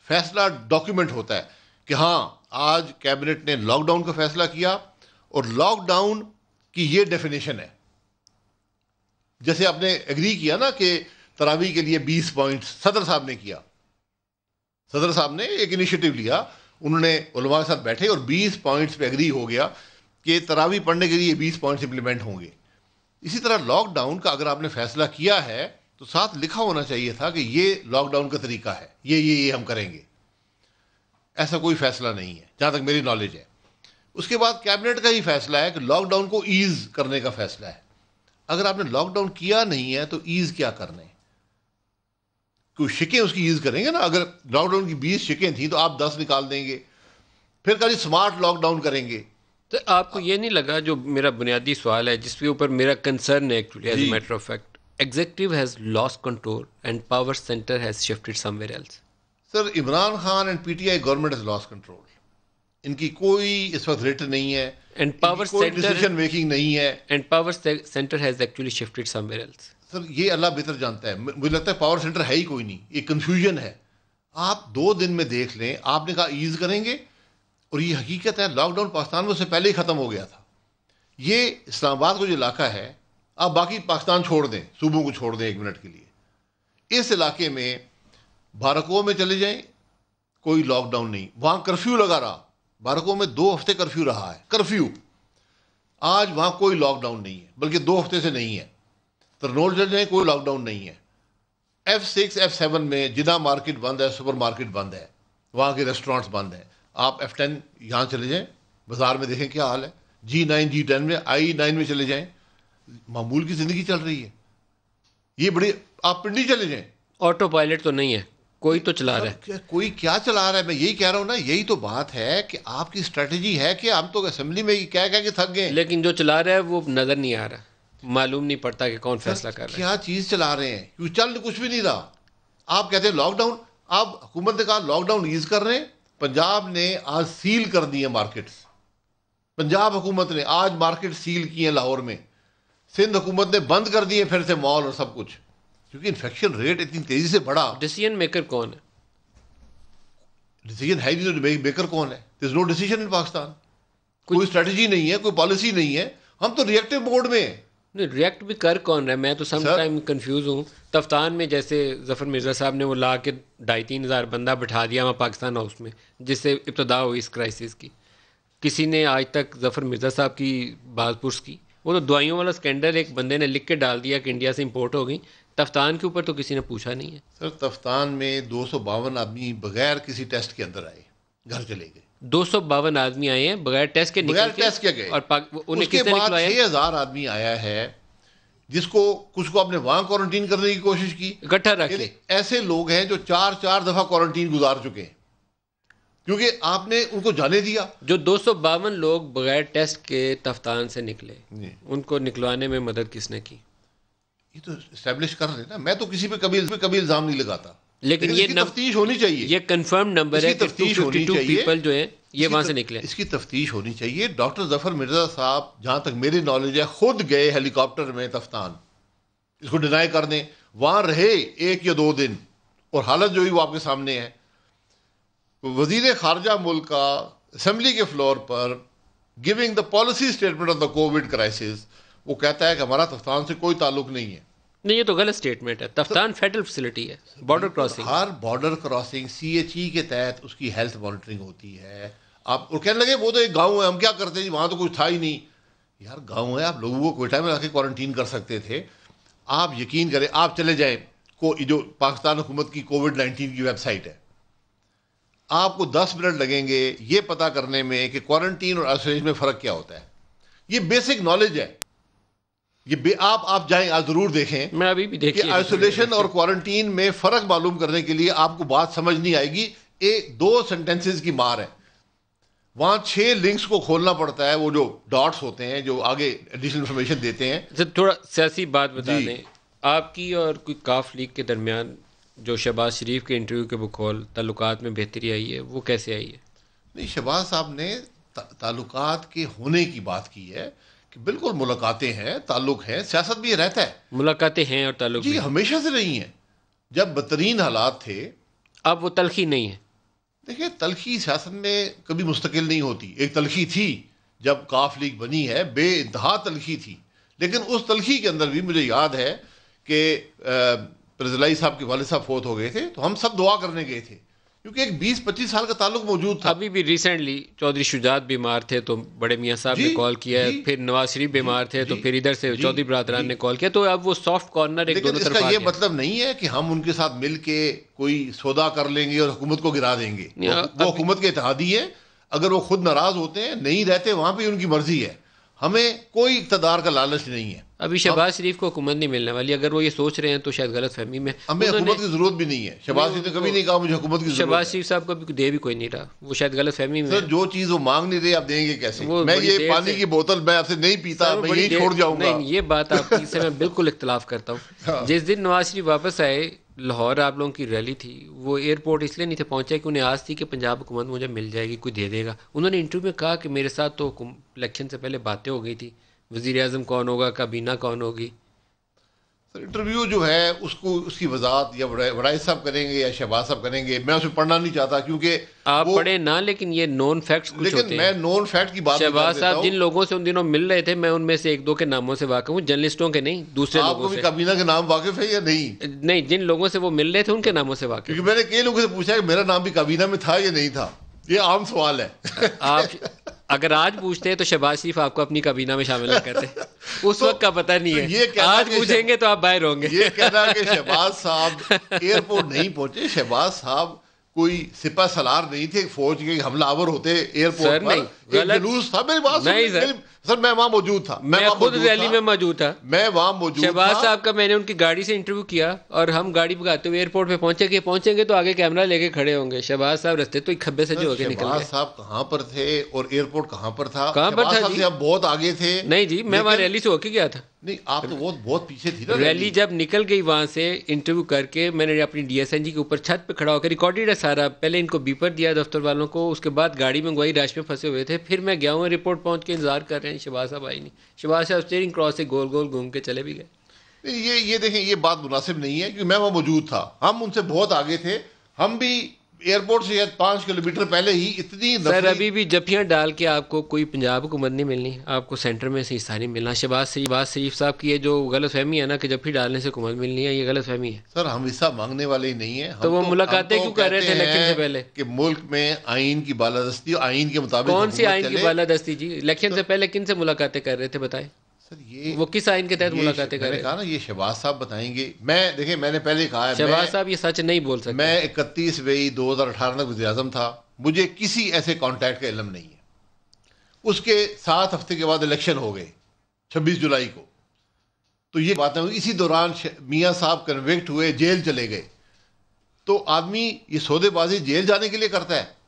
فیصلہ ڈاکیومنٹ ہوتا ہے کہ ہاں آج کیبنٹ نے لاک ڈاؤن کا فیصلہ کیا, اور لاک ڈاؤن کی یہ ڈیفینیشن ہے. جیسے آپ نے ایگری کیا نا کہ تراویح کے لیے 20 پوائنٹس صدر صاحب نے کیا, صدر صاحب نے ایک انیشیٹو لیا, انہوں نے علماء کے ساتھ بیٹھے اور 20 پوائنٹس پہ ایگری ہو گیا کہ تراویح پڑھنے کے لیے 20 پوائنٹس امپلیمنٹ ہوں گے. اسی طرح لاک ڈاؤن کا اگر آپ نے فیصلہ کیا ہے تو ساتھ لکھا ہونا چاہیے تھا کہ یہ لاک ڈاؤن کا طریقہ ہے, یہ ہم کریں گے. ایسا کوئی فیصلہ نہیں ہے جہاں تک میری نالج ہے. اس کے بعد کیبنٹ کا ہی فیصلہ ہے کہ لاک ڈاؤن کو ایز کرنے کا فیصلہ ہے. اگر آپ نے لاک ڈاؤن کیا نہیں ہے تو ایز کیا کرنے, کوئی شکیں اس کی ایز کریں گے نا. اگر لاک ڈاؤن کی 20 شکیں تھیں تو آپ 10 نکال دیں گے, پھر کبھی اسمارٹ لاک ڈاؤن کریں گے. تو آپ کو یہ نہیں لگا, جو میرا بنیادی سوال ہے جس کے اوپر میرا کنسرن ہے actually as a matter of fact, executive has lost control and power centre has shifted somewhere else. Sir Imran Khan and PTI government has lost control. ان کی کوئی اس وقت ریٹ نہیں ہے, اینڈ پاور کوئی ڈیسیژن میکنگ نہیں ہے. And power centre has actually shifted somewhere else. Sir یہ اللہ بہتر جانتا ہے, مجھے لگتا ہے پاور سینٹر ہے ہی کوئی نہیں, یہ کنفیوژن ہے. آپ 2 دن میں دیکھ لیں, آپ نے کہا ایز کریں گے, اور یہ حقیقت ہے لاک ڈاؤن پاکستان میں اس سے پہلے ہی ختم ہو گیا تھا. یہ اسلام آباد کو جو علاقہ ہے, آپ باقی پاکستان چھوڑ دیں, صوبوں کو چھوڑ دیں 1 منٹ کے لیے, اس علاقے میں بارکو میں چلے جائیں, کوئی لاک ڈاؤن نہیں. وہاں کرفیو لگا رہا, بارکو میں 2 ہفتے کرفیو رہا ہے, کرفیو. آج وہاں کوئی لاک ڈاؤن نہیں ہے, بلکہ 2 ہفتے سے نہیں ہے. ترنول چل جائیں, کوئی لاک ڈاؤن نہیں ہے. F6 F7 میں جدہ مارکیٹ بند ہے, سپر مارکیٹ بند ہے, وہاں کے ریسٹورانٹس بند ہیں. آپ F10 یہاں چلے جائیں, بازار میں دیکھیں کیا حال ہے. G9 G10 میں, I9 میں چلے جائیں, معمول کی زندگی چل رہی ہے. یہ بڑی, آپ پنڈی چلے جائیں, آٹو پائلٹ تو نہیں ہے, کوئی تو چلا رہا ہے. کوئی کیا چلا رہا ہے, میں یہی کہہ رہا ہوں نا, یہی تو بات ہے کہ آپ کی اسٹریٹجی ہے کہ ہم تو اسمبلی میں کہہ کے تھک گئے, لیکن جو چلا رہا ہے وہ نظر نہیں آ رہا, معلوم نہیں پڑتا کہ کون فیصلہ کر رہا ہے. کیا چیز چلا رہے ہیں, کیوں چل کچھ بھی نہیں رہا. آپ کہتے ہیں لاک ڈاؤن, آپ حکومت نے کہا لاک ڈاؤن ایز کر رہے ہیں. پنجاب نے آج سیل کر دی ہیں مارکیٹس, پنجاب حکومت نے آج مارکیٹ سیل کی ہیں لاہور میں. سندھ حکومت نے بند کر دی ہیں پھر سے مال اور سب کچھ, کیونکہ انفیکشن ریٹ اتنی تیزی سے بڑھا. ڈیسیژن میکر کون ہے؟ ڈیسیژن ہے نہیں تو میکر کون ہے؟ دیر از نو ڈیسیژن ان پاکستان. کوئی اسٹریٹجی نہیں ہے, کوئی پالیسی نہیں ہے, ہم تو ریئیکٹو موڈ میں ہیں. نہیں, ریئیکٹ بھی کر کون رہا ہے؟ میں تو سم ٹائم کنفیوز ہوں. تفتان میں جیسے ظفر مرزا صاحب نے وہ لا کے 2,500-3 ہزار بندہ بٹھا دیا وہاں پاکستان ہاؤس میں, جس سے ابتدا ہوئی اس کرائسس کی. کسی نے آج تک ظفر مرزا صاحب کی باز پرس کی. وہ تو دوائیوں والا اسکینڈل ایک بندے نے لکھ کے ڈال دیا کہ انڈیا سے امپورٹ ہو گئی. تفتان کے اوپر تو کسی نے پوچھا نہیں ہے. سر تفتان میں 252 آدمی بغیر کسی ٹیسٹ کے اندر آئے, گھر چلے گئے. 252 آدمی آئے ہیں بغیر ٹیسٹ کے, بغیر ٹیسٹ کے گئے. اور انہیں اس کے کس نے بعد نکلوایا؟ 6,000 آدمی آیا ہے, جس کو کچھ کو آپ نے وہاں کوارنٹین کرنے کی کوشش کی, اکٹھا رکھ کے. ایسے لوگ ہیں جو 4 دفعہ کوارنٹین گزار چکے ہیں, کیونکہ آپ نے ان کو جانے دیا. جو 252 لوگ بغیر ٹیسٹ کے تفتان سے نکلے, ان کو نکلوانے میں مدد کس نے کی؟ یہ تو اسٹیبلش کر رہے نا, میں تو کسی پہ کبھی الزام نہیں لگاتا, لیکن یہ تفتیش ہونی چاہیے. یہ کنفرم نمبر ہے کہ 252 پیپل جو ہیں یہ وہاں سے نکلے. اس کی تفتیش ہونی چاہیے. ڈاکٹر ظفر مرزا صاحب جہاں تک میری نالج ہے خود گئے ہیلی کاپٹر میں تفتان, اس کو ڈینائی کر دیں, وہاں رہے 1 یا 2 دن, اور حالت جو ہوئی وہ آپ کے سامنے ہے. وزیر خارجہ ملک کا اسمبلی کے فلور پر giving the policy statement of the COVID crisis, وہ کہتا ہے کہ ہمارا تفتان سے کوئی تعلق نہیں ہے. نہیں, یہ تو غلط اسٹیٹمنٹ ہے. تفتان فیڈرل فیسلٹی ہے, بارڈر کراسنگ. ہر بارڈر کراسنگ CHE کے تحت اس کی ہیلتھ مانیٹرنگ ہوتی ہے. آپ اور کہنے لگے وہ تو ایک گاؤں ہے, ہم کیا کرتے ہیں, وہاں تو کچھ تھا ہی نہیں. یار گاؤں ہے, آپ لوگوں کو کوئٹہ میں لا کے کوارنٹین کر سکتے تھے. آپ یقین کریں, آپ چلے جائیں جو پاکستان حکومت کی کووڈ-19 کی ویب سائٹ ہے, آپ کو 10 منٹ لگیں گے یہ پتہ کرنے میں کہ کوارنٹین اور آئسولیشن میں فرق کیا ہوتا ہے. یہ بیسک نالج ہے. یہ آپ جائیں, آپ ضرور دیکھیں. میں ابھی بھی دیکھیں کہ آئسولیشن اور کوارنٹین میں فرق معلوم کرنے کے لیے آپ کو بات سمجھ نہیں آئے گی. 2 سینٹنسز کی مار ہے. وہاں 6 لنکس کو کھولنا پڑتا ہے, وہ جو ڈاٹس ہوتے ہیں جو آگے ایڈیشنل انفارمیشن دیتے ہیں. تھوڑا سیاسی بات بتا دیں, آپ کی اور کوئی کاف لیگ کے درمیان جو شہباز شریف کے انٹرویو کے بقول تعلقات میں بہتری آئی ہے, وہ کیسے آئی ہے؟ نہیں, شہباز صاحب نے تعلقات کے ہونے کی بات کی ہے کہ بالکل ملاقاتیں ہیں, تعلق ہیں, سیاست بھی یہ رہتا ہے. ملاقاتیں ہیں اور تعلق جی ہمیشہ سے نہیں ہیں. جب بدترین حالات تھے, اب وہ تلخی نہیں ہے. دیکھیں تلخی سیاست میں کبھی مستقل نہیں ہوتی. ایک تلخی تھی جب کاف لیگ بنی ہے, بے انتہا تلخی تھی, لیکن اس تلخی کے اندر بھی مجھے یاد ہے کہ پرزلائی صاحب کے والد صاحب فوت ہو گئے تھے, تو ہم سب دعا کرنے گئے تھے, کیونکہ ایک 20-25 سال کا تعلق موجود تھا. ابھی بھی ریسنٹلی چودھری شجاعت بیمار تھے تو بڑے میاں صاحب نے کال کیا ہے, پھر نواز شریف بیمار تھے تو پھر ادھر سے چودھری برادران نے کال کیا, تو اب وہ سافٹ کارنر ایک دونوں طرف آ گیا. لیکن اس کا یہ مطلب نہیں ہے کہ ہم ان کے ساتھ مل کے کوئی سودا کر لیں گے اور حکومت کو گرا دیں گے. وہ حکومت کے اتحادی ہیں, اگر وہ خود ناراض ہوتے ہیں, نہیں رہتے, وہاں پہ ان کی مرضی ہے. ہمیں کوئی اقتدار کا لالچ نہیں ہے. ابھی شہباز شریف کو حکومت نہیں ملنے والی. اگر وہ یہ سوچ رہے ہیں تو شاید غلط فہمی میں. ہمیں حکومت کی ضرورت بھی نہیں ہے. شہباز شریف نے کبھی نہیں کہا مجھے حکومت کی ضرورت ہے. شہباز شریف صاحب کو بھی دے بھی کوئی نہیں رہا, وہ شاید غلط فہمی میں. سر جو چیز وہ مانگ نہیں رہے آپ دیں گے کیسے؟ میں یہ پانی کی بوتل میں آپ سے نہیں پیتا, میں یہی چھوڑ جاؤں گا. نہیں, یہ بات آپ کی سے میں بالکل اختلاف کرتا ہوں. جس دن نواز شریف واپس آئے لاہور آپ لوگوں کی ریلی تھی، وہ ایئرپورٹ اس لیے نہیں تھے پہنچے کہ انہیں آس تھی کہ پنجاب حکومت مجھے مل جائے گی، کوئی دے دے گا. انہوں نے انٹرویو میں کہا کہ میرے ساتھ تو الیکشن سے پہلے باتیں ہو گئی تھی، وزیر اعظم کون ہوگا، کابینہ کون ہوگی. انٹرویو جو ہے اس کو اس کی وضاحت یا وڑائی صاحب کریں گے یا شہباز صاحب کریں گے، میں اسے پڑھنا نہیں چاہتا کیونکہ آپ پڑھیں نہ، لیکن یہ نون فیکٹس کچھ ہوتے ہیں. لیکن میں نون فیکٹ کی بات شہباز صاحب جن لوگوں سے ان دنوں مل رہے تھے، میں ان میں سے ایک دو کے ناموں سے واقف ہوں، جرنلسٹوں کے نہیں، دوسرے لوگوں سے. آپ کو بھی کابینہ کے نام واقف ہے یا نہیں؟ نہیں، جن لوگوں سے وہ مل رہے تھے ان کے ناموں سے واقف. کیونکہ میں نے کئی لوگوں سے پوچھا کہ میرا نام بھی کابینہ میں تھا یا نہیں تھا، یہ عام سوال ہے. آپ اگر آج پوچھتے ہیں تو شہباز شریف آپ کو اپنی کابینہ میں شامل نہ کرتے، اس وقت کا پتہ نہیں ہے. آج پوچھیں گے تو آپ باہر ہوں گے. یہ کہنا کہ شہباز صاحب ایئرپورٹ نہیں پہنچے، شہباز صاحب کوئی سپہ سالار نہیں تھے فوج کے حملہ آور ہوتے ایئرپورٹ پر. ایک جلوس تھا، میری بات سر، میں وہاں موجود تھا، میں خود ریلی میں موجود تھا، میں وہاں موجود تھا. شہباز صاحب کا میں نے ان کی گاڑی سے انٹرویو کیا اور ہم گاڑی بھگاتے ہوئے ایئرپورٹ پہ پہنچیں گے تو آگے کیمرہ لے کے کھڑے ہوں گے. شہباز صاحب رستے تو ایک کھبے سے جو ہو کے نکل گئے. شہباز صاحب کہاں پر تھے اور ایئرپورٹ کہاں پر تھا؟ کہاں پر تھا جی؟ آپ بہت آگے تھے. نہیں جی، میں وہاں ریلی سے ہو کے گیا تھا. نہیں، آپ تو بہت پیچھے تھی نا. ریلی جب نکل گئی وہاں سے انٹرویو کر کے، میں نے اپنی ڈی ایس این جی کے اوپر چھت پہ کھڑا ہو کے ریکارڈیڈ ہے سارا. پہلے ان کو بیپر دیا دفتر والوں کو، اس کے بعد گاڑی منگوائی، رش میں پھنسے ہوئے تھے. پھر میں گیا ہوں رپورٹ پہنچ کے انتظار کر رہے ہیں، شہباز صاحب آئی نہیں. شہباز صاحب اسٹیئرنگ کراس سے گول گول گھوم کے چلے بھی گئے. یہ دیکھیں، یہ بات مناسب نہیں ہے کیونکہ میں وہاں موجود تھا. ہم ان سے بہت آگے تھے. ہم بھی ایئرپورٹ سے 5 کلومیٹر پہلے ہی اتنی سر ابھی بھی جفیاں ڈال کے آپ کو کوئی پنجاب حکومت نہیں ملنی، آپ کو سینٹر میں سے حصہ نہیں ملنا. شہباز شریف صاحب کی یہ جو غلط فہمی ہے نا کہ جفی ڈالنے سے حکومت ملنی ہے، یہ غلط فہمی ہے. سر ہم حصہ مانگنے والے ہی نہیں ہیں. تو وہ ملاقاتیں کیوں کر رہے تھے الیکشن سے پہلے کہ ملک میں آئین کی بالادستی، آئین کے مطابق کون سی آئین کی بالادستی جی؟ الیکشن سے پہلے کن سے ملاقاتیں کر رہے تھے بتائیں؟ وہ کس آئین کے تحت ملاقاتیں کر رہے ہیں؟ کہا نا یہ شہباز صاحب بتائیں گے. دیکھیں میں نے پہلے کہا ہے شہباز صاحب یہ سچ نہیں بول سکتے. میں 31 مئی 2018 تک وزیر اعظم تھا، مجھے کسی ایسے کانٹیکٹ کا علم نہیں ہے. اس کے 7 ہفتے کے بعد الیکشن ہو گئے 26 جولائی کو، تو یہ باتیں ہوئی. اسی دوران میاں صاحب کنوکٹ ہوئے، جیل چلے گئے. تو آدمی یہ سودے بازی جیل جانے کے لیے کرتا ہے،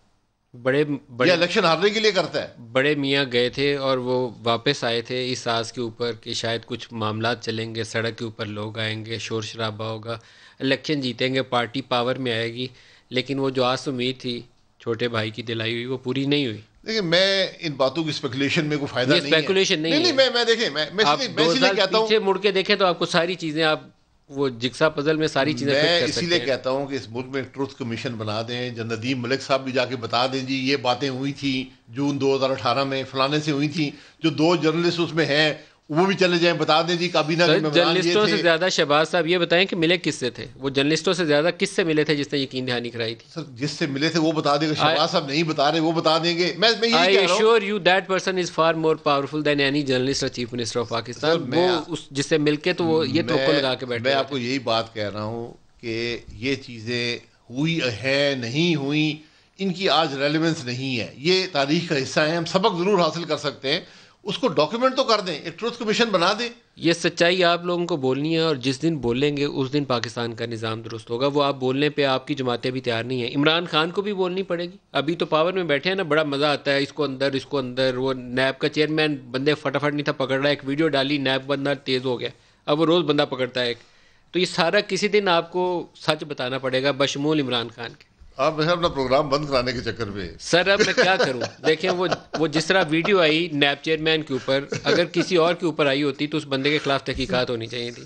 بڑے الیکشن ہارنے کے لیے کرتا ہے. بڑے میاں گئے تھے اور وہ واپس آئے تھے اس آس کے اوپر کہ شاید کچھ معاملات چلیں گے، سڑک کے اوپر لوگ آئیں گے، شور شرابہ ہوگا، الیکشن جیتیں گے، پارٹی پاور میں آئے گی. لیکن وہ جو آس امید تھی چھوٹے بھائی کی دلائی ہوئی، وہ پوری نہیں ہوئی. لیکن میں ان باتوں کی اسپیکولیشن میں کوئی فائدہ نہیں ہے. اسپیکولیشن نہیں ہے. میں دیکھیں میں اسی لیے کہتا ہوں، پیچھے مڑ کے دیکھیں تو آپ کو ساری چیزیں، آپ وہ جگسا پزل میں ساری چیزیں میں اسی لیے کہتا ہوں کہ اس ملک میں ٹروتھ کمیشن بنا دیں. جنرل ندیم ملک صاحب بھی جا کے بتا دیں جی یہ باتیں ہوئی تھیں جون 2018 میں فلانے سے ہوئی تھیں. جو 2 جرنلسٹ اس میں ہیں وہ بھی چلے جائیں، بتا دیں جی کابینہ کے ممبران. جرنلسٹوں سے زیادہ شہباز صاحب یہ بتائیں کہ ملے کس سے تھے؟ وہ جرنلسٹوں سے زیادہ کس سے ملے تھے جس نے یقین دہانی کرائی تھی؟ سر جس سے ملے تھے وہ بتا دیں گے. شہباز صاحب نہیں بتا رہے، وہ بتا دیں گے. میں یہی کہہ رہا ہوں، I assure you that person is far more powerful than any journalist or chief minister of Pakistan. وہ جس سے مل کے تو وہ یہ توقع لگا کے بیٹھے. میں آپ کو یہی بات کہہ رہا ہوں کہ یہ چیزیں ہوئی ہے نہیں ہوئی، ان کی آج ریلیونس نہیں ہے. یہ تاریخ کا حصہ ہے، ہم سبق ضرور حاصل کر سکتے ہیں. اس کو ڈاکیومنٹ تو کر دیں، ایک ٹروتھ کمیشن بنا دیں. یہ سچائی آپ لوگوں کو بولنی ہے، اور جس دن بولیں گے اس دن پاکستان کا نظام درست ہوگا. وہ آپ بولنے پہ آپ کی جماعتیں بھی تیار نہیں ہیں. عمران خان کو بھی بولنی پڑے گی. ابھی تو پاور میں بیٹھے ہیں نا، بڑا مزہ آتا ہے، اس کو اندر. وہ نیب کا چیئرمین بندے فٹافٹ نہیں تھا پکڑ رہا، ایک ویڈیو ڈالی، نیب بندہ تیز ہو گیا، اب وہ روز بندہ پکڑتا ہے ایک. تو یہ سارا کسی دن آپ کو سچ بتانا پڑے گا بشمول عمران خان کے. آپ اپنا پروگرام بند کرانے کے چکر میں. سر اب میں کیا کروں؟ دیکھیں وہ جس طرح ویڈیو آئی نیب چیئرمین کے اوپر، اگر کسی اور کے اوپر آئی ہوتی تو اس بندے کے خلاف تحقیقات ہونی چاہیے تھی.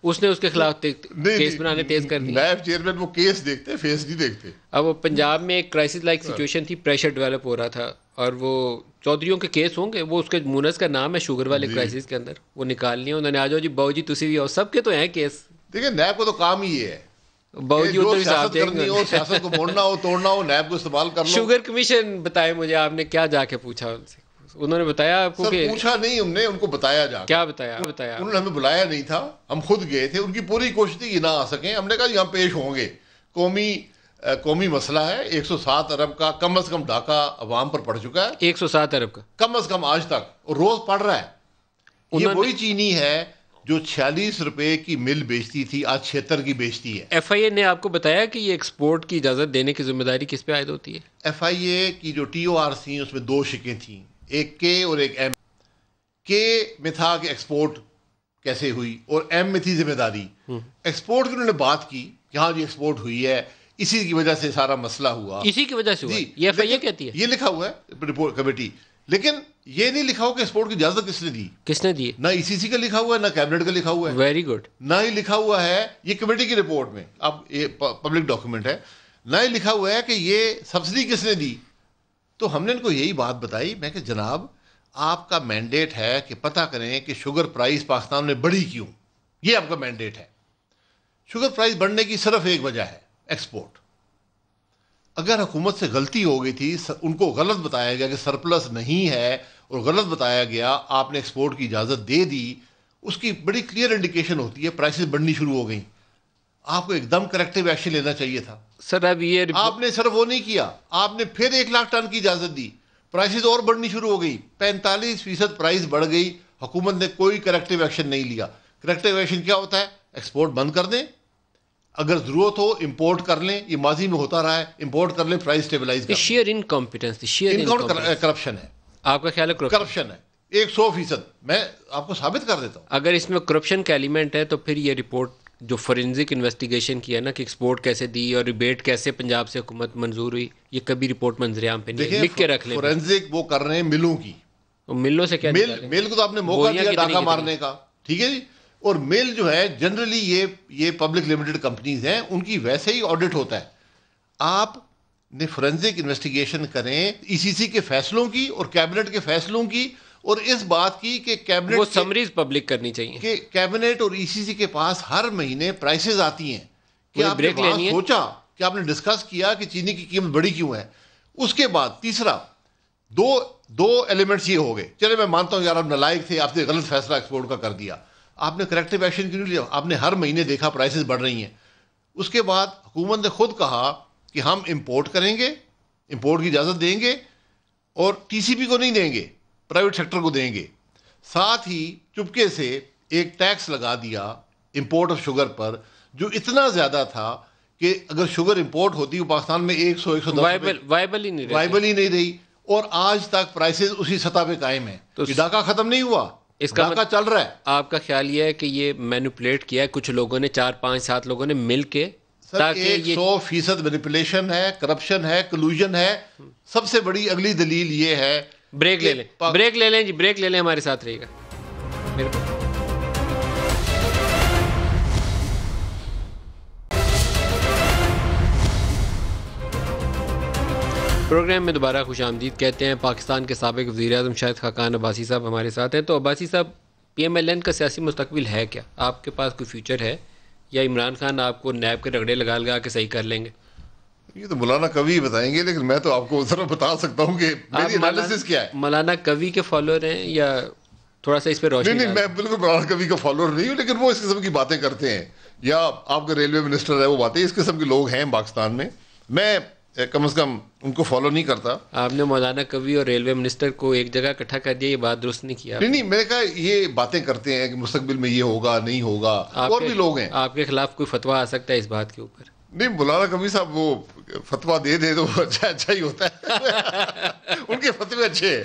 اس نے اس کے خلاف کیس بنانے تیز کر دی. نیب چیئرمین وہ کیس دیکھتے، فیس نہیں دیکھتے. اب وہ پنجاب میں ایک کرائسس لائک سچویشن تھی، پریشر ڈیولپ ہو رہا تھا، اور وہ چودھریوں کے کیس ہوں گے، وہ اس کے مونس کا نام ہے شوگر والے کرائسس کے اندر، وہ نکال لیے انہوں نے. آ جاؤ جی باؤ جی تسی بھی آؤ، سب کے تو ہیں کیس. دیکھیں نیب کو تو کام ہی ہے، سیاست کرنی ہو، سیاست کو موڑنا ہو، توڑنا ہو، نیب کو استعمال کر لو. شوگر کمیشن بتائے مجھے، آپ نے کیا جا کے پوچھا ان سے؟ انہوں نے بتایا آپ کو کہ پوچھا نہیں، ہم نے ان کو بتایا. جا کیا بتایا؟ انہوں نے ہمیں بلایا نہیں تھا، ہم خود گئے تھے. ان کی پوری کوشش تھی کہ نہ آ سکیں. ہم نے کہا یہاں پیش ہوں گے، قومی مسئلہ ہے. 107 ارب کا کم از کم ڈاکہ عوام پر پڑ چکا ہے. 107 ارب کا کم از کم آج تک، اور روز پڑ رہا ہے. یہ وہی چینی ہے جو 46 روپے کی مل بیچتی تھی، آج 76 کی بیچتی ہے. ایف آئی اے نے آپ کو بتایا کہ یہ ایکسپورٹ کی اجازت دینے کی ذمہ داری کس پہ عائد ہوتی ہے؟ ایف آئی اے کی جو ٹی او آر تھیں اس میں 2 شکیں تھیں، ایک کے اور ایک ایم. کے میں تھا کہ ایکسپورٹ کیسے ہوئی، اور ایم میں تھی ذمہ داری. ایکسپورٹ کی انہوں نے بات کی کہ ہاں جی ایکسپورٹ ہوئی ہے، اسی کی وجہ سے سارا مسئلہ ہوا، اسی کی وجہ سے ہوا، یہ ایف آئی اے کہتی ہے، یہ لکھا ہوا ہے رپورٹ کمیٹی، لیکن یہ نہیں لکھا ہوا کہ ایکسپورٹ کی اجازت کس نے دی، کس نے دی، نہ ای سی سی کا لکھا ہوا ہے، نہ کیبنٹ کا لکھا ہوا ہے، ویری گڈ، نہ ہی لکھا ہوا ہے یہ کمیٹی کی رپورٹ میں، اب یہ پبلک ڈاکیومنٹ ہے، نہ ہی لکھا ہوا ہے کہ یہ سبسڈی کس نے دی. تو ہم نے ان کو یہی بات بتائی، میں کہ جناب آپ کا مینڈیٹ ہے کہ پتہ کریں کہ شوگر پرائز پاکستان میں بڑھی کیوں، یہ آپ کا مینڈیٹ ہے. شوگر پرائز بڑھنے کی صرف ایک وجہ ہے، ایکسپورٹ. اگر حکومت سے غلطی ہو گئی تھی، ان کو غلط بتایا گیا کہ سرپلس نہیں ہے اور غلط بتایا گیا، آپ نے ایکسپورٹ کی اجازت دے دی، اس کی بڑی کلیئر انڈیکیشن ہوتی ہے پرائسز بڑھنی شروع ہو گئیں. آپ کو ایک دم کریکٹیو ایکشن لینا چاہیے تھا. سر اب یہ آپ نے صرف وہ نہیں کیا، آپ نے پھر 1 لاکھ ٹن کی اجازت دی، پرائسز اور بڑھنی شروع ہو گئی، 45% پرائز بڑھ گئی. حکومت نے کوئی کریکٹیو ایکشن نہیں لیا. کریکٹیو ایکشن کیا ہوتا ہے؟ ایکسپورٹ بند کر دیں، اگر ضرورت ہو امپورٹ کر لیں، یہ ماضی میں ہوتا رہا ہے، امپورٹ کر لیں، پرائز اسٹیبلائز کر لیں. شیئر انکمپیٹنس، شیئر کرپشن ہے. آپ کا خیال ہے کرپشن ہے 100%. میں آپ کو ثابت کر دیتا ہوں. اگر اس میں کرپشن کا ایلیمنٹ ہے تو پھر یہ رپورٹ جو فورینزک انویسٹیگیشن کی ہے نا کہ ایکسپورٹ کیسے دی اور ریبیٹ کیسے پنجاب سے حکومت منظور ہوئی، یہ کبھی رپورٹ منظر عام پہ نہیں، لکھ کے رکھ لیں. فورینزک وہ کر رہے ہیں ملوں کی، ملوں سے کیا مل کو تو آپ نے موقع دیا ڈاکہ مارنے کا، ٹھیک ہے جی. اور مل جو ہے جنرلی یہ پبلک لمیٹڈ کمپنیز ہیں، ان کی ویسے ہی آڈٹ ہوتا ہے. آپ نے فورینزک انویسٹیگیشن کریں ای سی سی کے فیصلوں کی اور کیبنٹ کے فیصلوں کی، اور اس بات کی کہ کیبنٹ وہ سمریز پبلک کرنی چاہیے کہ کیبنٹ اور ای سی سی کے پاس ہر مہینے پرائسز آتی ہیں کہ آپ نے سوچا کہ آپ نے ڈسکس کیا کہ چینی کی قیمت بڑی کیوں ہے. اس کے بعد تیسرا دو ایلیمنٹس یہ ہو گئے. چلے میں مانتا ہوں یار آپ نالائق تھے، آپ نے غلط فیصلہ ایکسپورٹ کا کر دیا، آپ نے کریکٹیو ایکشن کیوں نہیں لیا؟ آپ نے ہر مہینے دیکھا پرائسز بڑھ رہی ہیں. اس کے بعد حکومت نے خود کہا کہ ہم امپورٹ کریں گے، امپورٹ کی اجازت دیں گے، اور ٹی سی پی کو نہیں دیں گے، پرائیویٹ سیکٹر کو دیں گے. ساتھ ہی چپکے سے ایک ٹیکس لگا دیا امپورٹ آف شوگر پر، جو اتنا زیادہ تھا کہ اگر شوگر امپورٹ ہوتی وہ پاکستان میں 100-110 وائبل ہی نہیں رہی، اور آج تک پرائسز اسی سطح پہ قائم ہیں. یہ ڈاکہ ختم نہیں ہوا، اس کا ڈاکہ چل رہا ہے. آپ کا خیال یہ ہے کہ یہ مینوپولیٹ کیا ہے کچھ لوگوں نے، 4-5-7 لوگوں نے مل کے، تاکہ 100% مینیپولیشن ہے، کرپشن ہے، کلوژن ہے. سب سے بڑی اگلی دلیل یہ ہے. بریک لے لیں جی، بریک لے لیں، ہمارے ساتھ رہیے گا. پروگرام میں دوبارہ خوش آمدید کہتے ہیں. پاکستان کے سابق وزیر اعظم شاہد خاقان عباسی صاحب ہمارے ساتھ ہیں. تو عباسی صاحب، پی ایم ایل این کا سیاسی مستقبل ہے کیا؟ آپ کے پاس کوئی فیوچر ہے، یا عمران خان آپ کو نیب کے رگڑے لگا کے صحیح کر لیں گے؟ یہ تو مولانا کبھی بتائیں گے، لیکن میں تو آپ کو ذرا بتا سکتا ہوں کہ میری انالیسس کیا ہے. مولانا کبھی کے فالوور ہیں یا تھوڑا سا اس پہ روشنی؟ نہیں، میں بالکل مولانا کبھی کا فالوور نہیں ہوں، لیکن وہ اس قسم کی باتیں کرتے ہیں، یا آپ کا ریلوے منسٹر ہے وہ باتیں، اس قسم کے لوگ ہیں پاکستان میں. میں کم از کم ان کو فالو نہیں کرتا. آپ نے مولانا کبھی اور ریلوے منسٹر کو ایک جگہ اکٹھا کر دیا، یہ بات درست نہیں کیا. نہیں، میں نے کہا یہ باتیں کرتے ہیں کہ مستقبل میں یہ ہوگا نہیں ہوگا، اور بھی لوگ ہیں. آپ کے خلاف کوئی فتویٰ آ سکتا ہے اس بات کے اوپر؟ نہیں، مولانا کبھی صاحب وہ فتویٰ دے تو اچھا ہی ہوتا ہے. ان کے فتوے اچھے ہیں.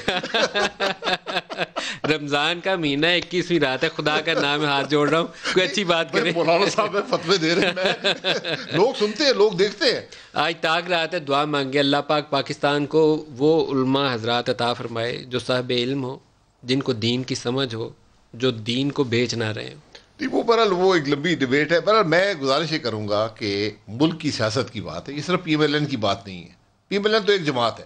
رمضان کا مہینہ 21ویں رات ہے، خدا کا نام ہاتھ جوڑ رہا ہوں، کوئی اچھی بات کریں. مولانا صاحب فتوے دے رہے ہیں، لوگ سنتے ہیں، لوگ دیکھتے ہیں. آج تاک رات ہے، دعا مانگے اللہ پاک پاکستان کو وہ علماء حضرات عطا فرمائے جو صاحب علم ہو، جن کو دین کی سمجھ ہو، جو دین کو بیچ نہ رہے ہوں. وہ بہرحال وہ ایک لمبی ڈبیٹ ہے. بہرحال میں گزارش یہ کروں گا کہ ملک کی سیاست کی بات ہے، یہ صرف پی ایم ایل این کی بات نہیں ہے. پی ایم ایل این تو ایک جماعت ہے.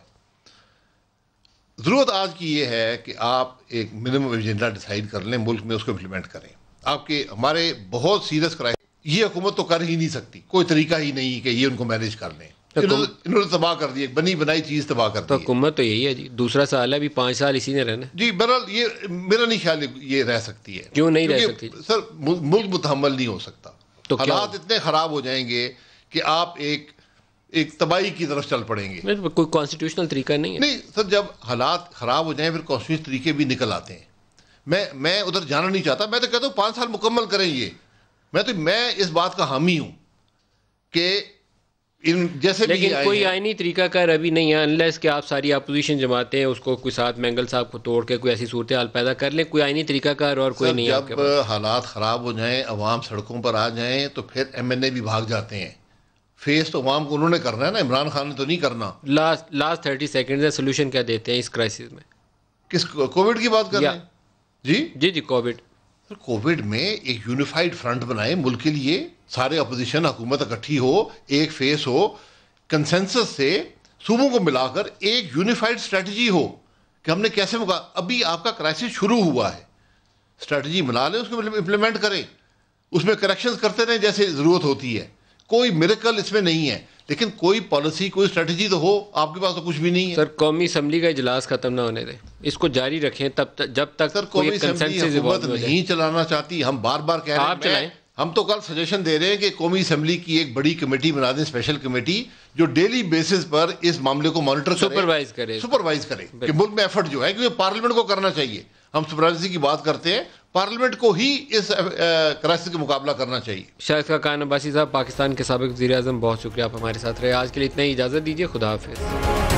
ضرورت آج کی یہ ہے کہ آپ ایک منیمم ایجنڈا ڈیسائیڈ کر لیں، ملک میں اس کو امپلیمنٹ کریں. آپ کے ہمارے بہت سیریس کرائم یہ حکومت تو کر ہی نہیں سکتی، کوئی طریقہ ہی نہیں کہ یہ ان کو مینیج کر لیں. انہوں نے تباہ کر دی، ایک بنی بنائی چیز تباہ کر دی. تو حکومت تو یہی ہے جی، دوسرا سال ہے، ابھی 5 سال اسی نے رہنا. جی بہرحال یہ میرا نہیں خیال یہ رہ سکتی ہے. کیوں نہیں رہ سکتی سر؟ ملک متحمل نہیں ہو سکتا. تو حالات اتنے خراب ہو جائیں گے کہ آپ ایک تباہی کی طرف چل پڑیں گے. کوئی کانسٹیٹیوشنل طریقہ نہیں ہے. نہیں سر، جب حالات خراب ہو جائیں پھر کانسٹیٹیوشنل طریقے بھی نکل آتے ہیں. میں ادھر جانا نہیں چاہتا. میں تو کہتا ہوں 5 سال مکمل کریں. یہ میں اس بات کا حامی ہوں کہ جیسے بھی لیکن آئے کوئی ہیں، آئینی طریقہ کار ابھی نہیں ہے، انلیس کہ آپ ساری اپوزیشن جماعتیں اس کو کوئی ساتھ مینگل صاحب کو توڑ کے کوئی ایسی صورتحال پیدا کر لیں، کوئی آئینی طریقہ کار اور کوئی سر نہیں ہے آپ کے جب پاس؟ حالات خراب ہو جائیں، عوام سڑکوں پر آ جائیں تو پھر ایم این اے بھی بھاگ جاتے ہیں. فیس تو عوام کو انہوں نے کرنا ہے نا، عمران خان نے تو نہیں کرنا. لاسٹ 30 سیکنڈز ہے، سولوشن کیا دیتے ہیں اس کرائسس میں؟ کس کووڈ کی بات کر رہے ہیں؟ جی کووڈ. کووڈ میں ایک یونیفائڈ فرنٹ بنائے ملک کے لیے، سارے اپوزیشن حکومت اکٹھی ہو، ایک فیس ہو، کنسنسس سے صوبوں کو ملا کر ایک یونیفائڈ اسٹریٹجی ہو کہ ہم نے کیسے ابھی آپ کا کرائسس شروع ہوا ہے، اسٹریٹجی بنا لیں، اس کو امپلیمنٹ کریں، اس میں کریکشنز کرتے رہیں جیسے ضرورت ہوتی ہے. کوئی میریکل اس میں نہیں ہے، لیکن کوئی پالیسی، کوئی اسٹریٹجی تو ہو. آپ کے پاس تو کچھ بھی نہیں ہے. سر قومی اسمبلی کا اجلاس ختم نہ ہونے دیں، اس کو جاری رکھیں جب تک سر کوئی قومی اسمبلی کنسنسس حکومت ایوالو ہو جائے. نہیں چلانا چاہتی. ہم بار بار کہہ رہے آپ چلائیں. ہم تو کل سجیشن دے رہے ہیں کہ قومی اسمبلی کی ایک بڑی کمیٹی بنا دیں، اسپیشل کمیٹی، جو ڈیلی بیسس پر اس معاملے کو مانیٹر کرے، سپروائز کرے کہ ملک میں ایفرٹ جو ہے، کیونکہ پارلیمنٹ کو کرنا چاہیے. ہم سپروائزی کی بات کرتے ہیں، پارلیمنٹ کو ہی اس کرائسس کا مقابلہ کرنا چاہیے. شاہد خاقان عباسی صاحب، پاکستان کے سابق وزیر اعظم، بہت شکریہ، آپ ہمارے ساتھ رہے. آج کے لیے اتنا ہی، اجازت دیجیے، خدا حافظ.